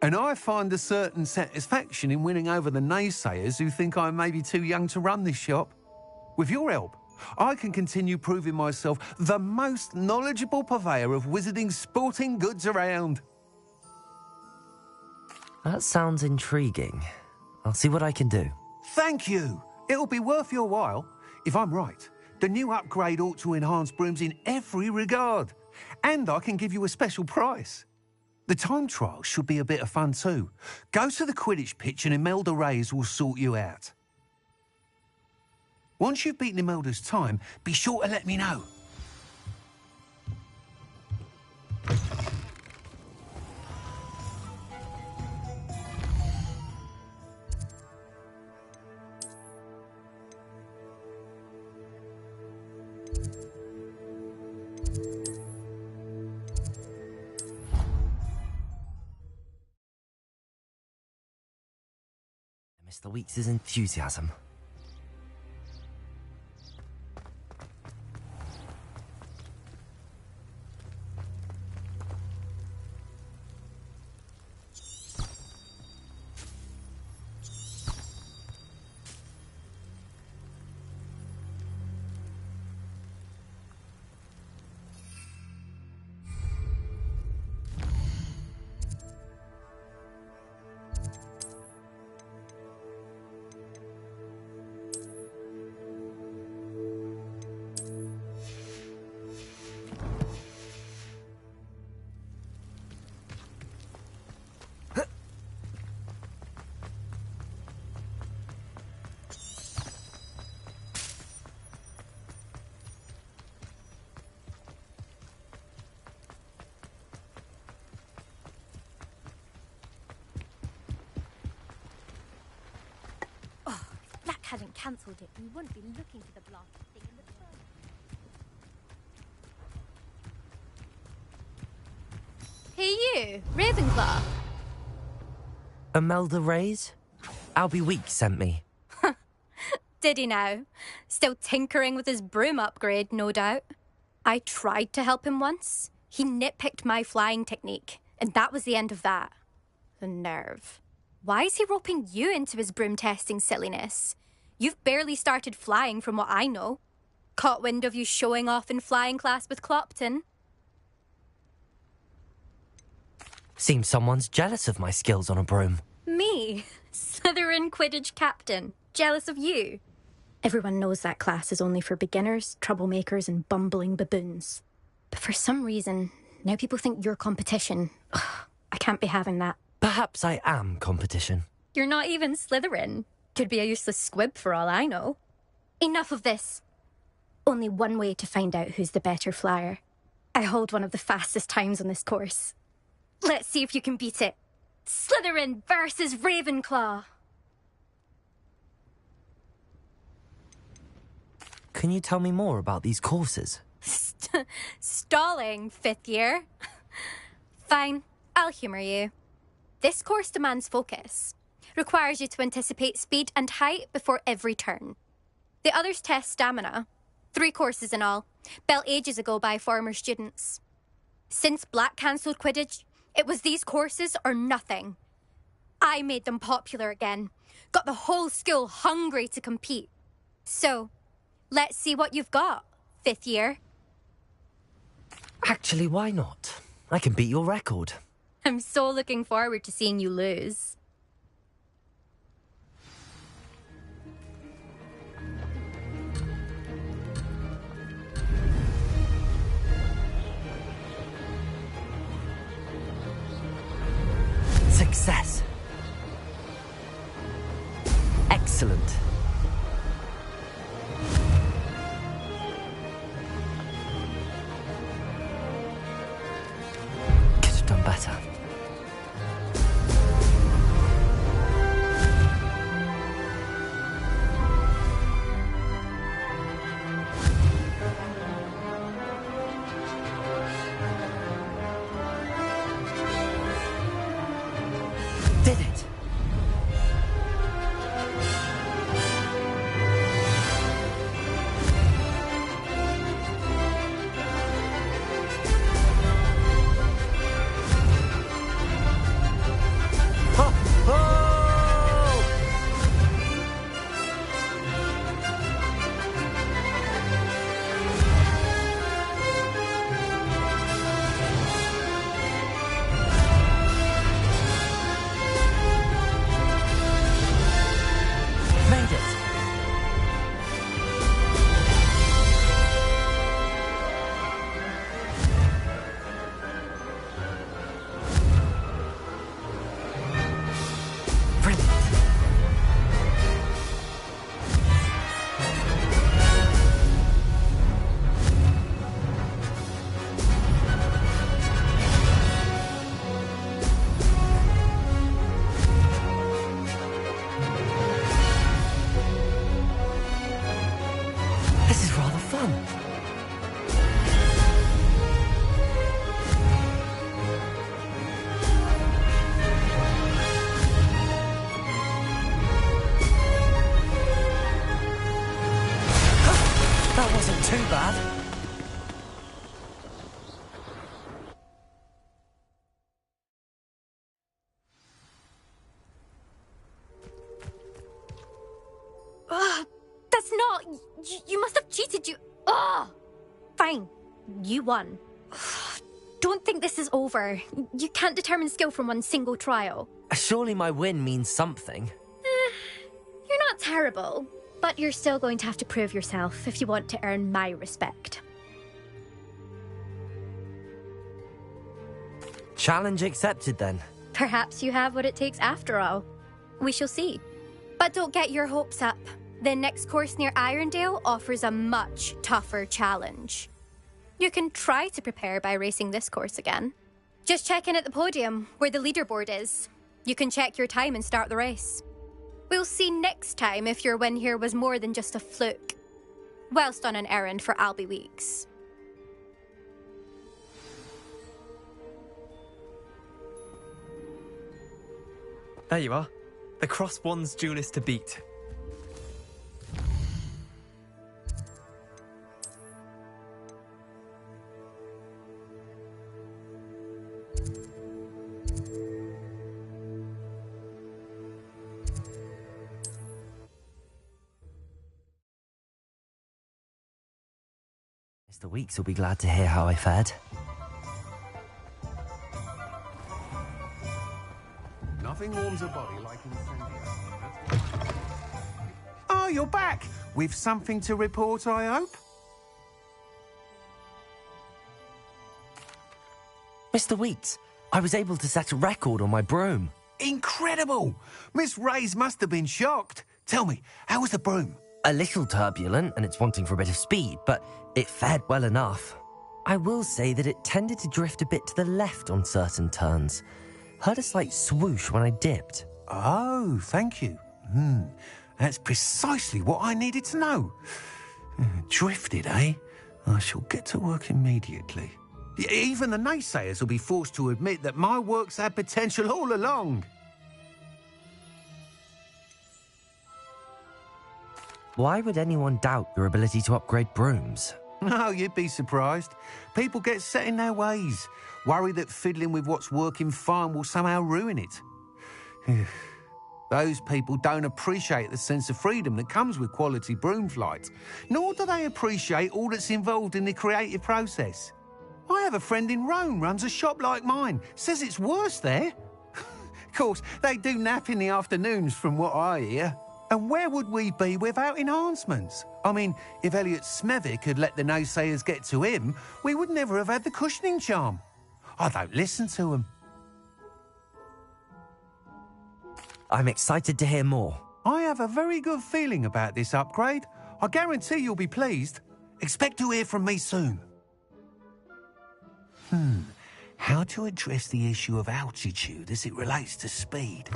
And I find a certain satisfaction in winning over the naysayers who think I may be too young to run this shop. With your help, I can continue proving myself the most knowledgeable purveyor of wizarding sporting goods around. That sounds intriguing. I'll see what I can do. Thank you. It'll be worth your while. If I'm right, the new upgrade ought to enhance brooms in every regard. And I can give you a special price. The time trial should be a bit of fun too. Go to the Quidditch pitch and Imelda Reyes will sort you out. Once you've beaten Imelda's time, be sure to let me know. Mr. Weeks' enthusiasm. Hadn't cancelled it, we wouldn't be looking for the blasted thing in the first. Hey you, Ravenclaw. Imelda Reyes? Albie Weeks sent me. Did he now? Still tinkering with his broom upgrade, no doubt. I tried to help him once. He nitpicked my flying technique, and that was the end of that. The nerve. Why is he roping you into his broom testing silliness? You've barely started flying from what I know. Caught wind of you showing off in flying class with Clopton. Seems someone's jealous of my skills on a broom. Me? Slytherin Quidditch captain. Jealous of you? Everyone knows that class is only for beginners, troublemakers and bumbling baboons. But for some reason, now people think you're competition. Ugh, I can't be having that. Perhaps I am competition. You're not even Slytherin. Could be a useless squib for all I know. Enough of this. Only one way to find out who's the better flyer. I hold one of the fastest times on this course. Let's see if you can beat it. Slytherin versus Ravenclaw. Can you tell me more about these courses? Stalling, fifth year. Fine, I'll humour you. This course demands focus. Requires you to anticipate speed and height before every turn. The others test stamina. 3 courses in all, built ages ago by former students. Since Black cancelled Quidditch, it was these courses or nothing. I made them popular again. Got the whole school hungry to compete. So, let's see what you've got, fifth year. Actually, why not? I can beat your record. I'm so looking forward to seeing you lose. Success. Excellent. Could have done better. done? That wasn't too bad. That's not... You must have cheated, you... Ugh! Fine. You won. Don't think this is over. You can't determine skill from one single trial. Surely my win means something. You're not terrible, but you're still going to have to prove yourself if you want to earn my respect. Challenge accepted, then. Perhaps you have what it takes after all. We shall see. But don't get your hopes up. The next course near Irondale offers a much tougher challenge. You can try to prepare by racing this course again. Just check in at the podium, where the leaderboard is. You can check your time and start the race. We'll see next time if your win here was more than just a fluke. Whilst on an errand for Albie Weeks. There you are. The Cross Wands duelist to beat. Mr. Weeks will be glad to hear how I fared. Nothing warms a body like incendiary. Oh, you're back! With something to report, I hope? Mr. Weeks, I was able to set a record on my broom. Incredible! Miss Reyes must have been shocked. Tell me, how was the broom? A little turbulent, and it's wanting for a bit of speed, but it fared well enough. I will say that it tended to drift a bit to the left on certain turns. Heard a slight swoosh when I dipped. Oh, thank you. That's precisely what I needed to know. Drifted, eh? I shall get to work immediately. Even the naysayers will be forced to admit that my work's had potential all along. Why would anyone doubt your ability to upgrade brooms? No, you'd be surprised. People get set in their ways, worry that fiddling with what's working fine will somehow ruin it. Those people don't appreciate the sense of freedom that comes with quality broom flight, nor do they appreciate all that's involved in the creative process. I have a friend in Rome runs a shop like mine, says it's worse there. Of course, they do nap in the afternoons from what I hear. And where would we be without enhancements? I mean, if Elliot Smethwick had let the naysayers get to him, we would never have had the cushioning charm. I don't listen to them. I'm excited to hear more. I have a very good feeling about this upgrade. I guarantee you'll be pleased. Expect to hear from me soon. How to address the issue of altitude as it relates to speed?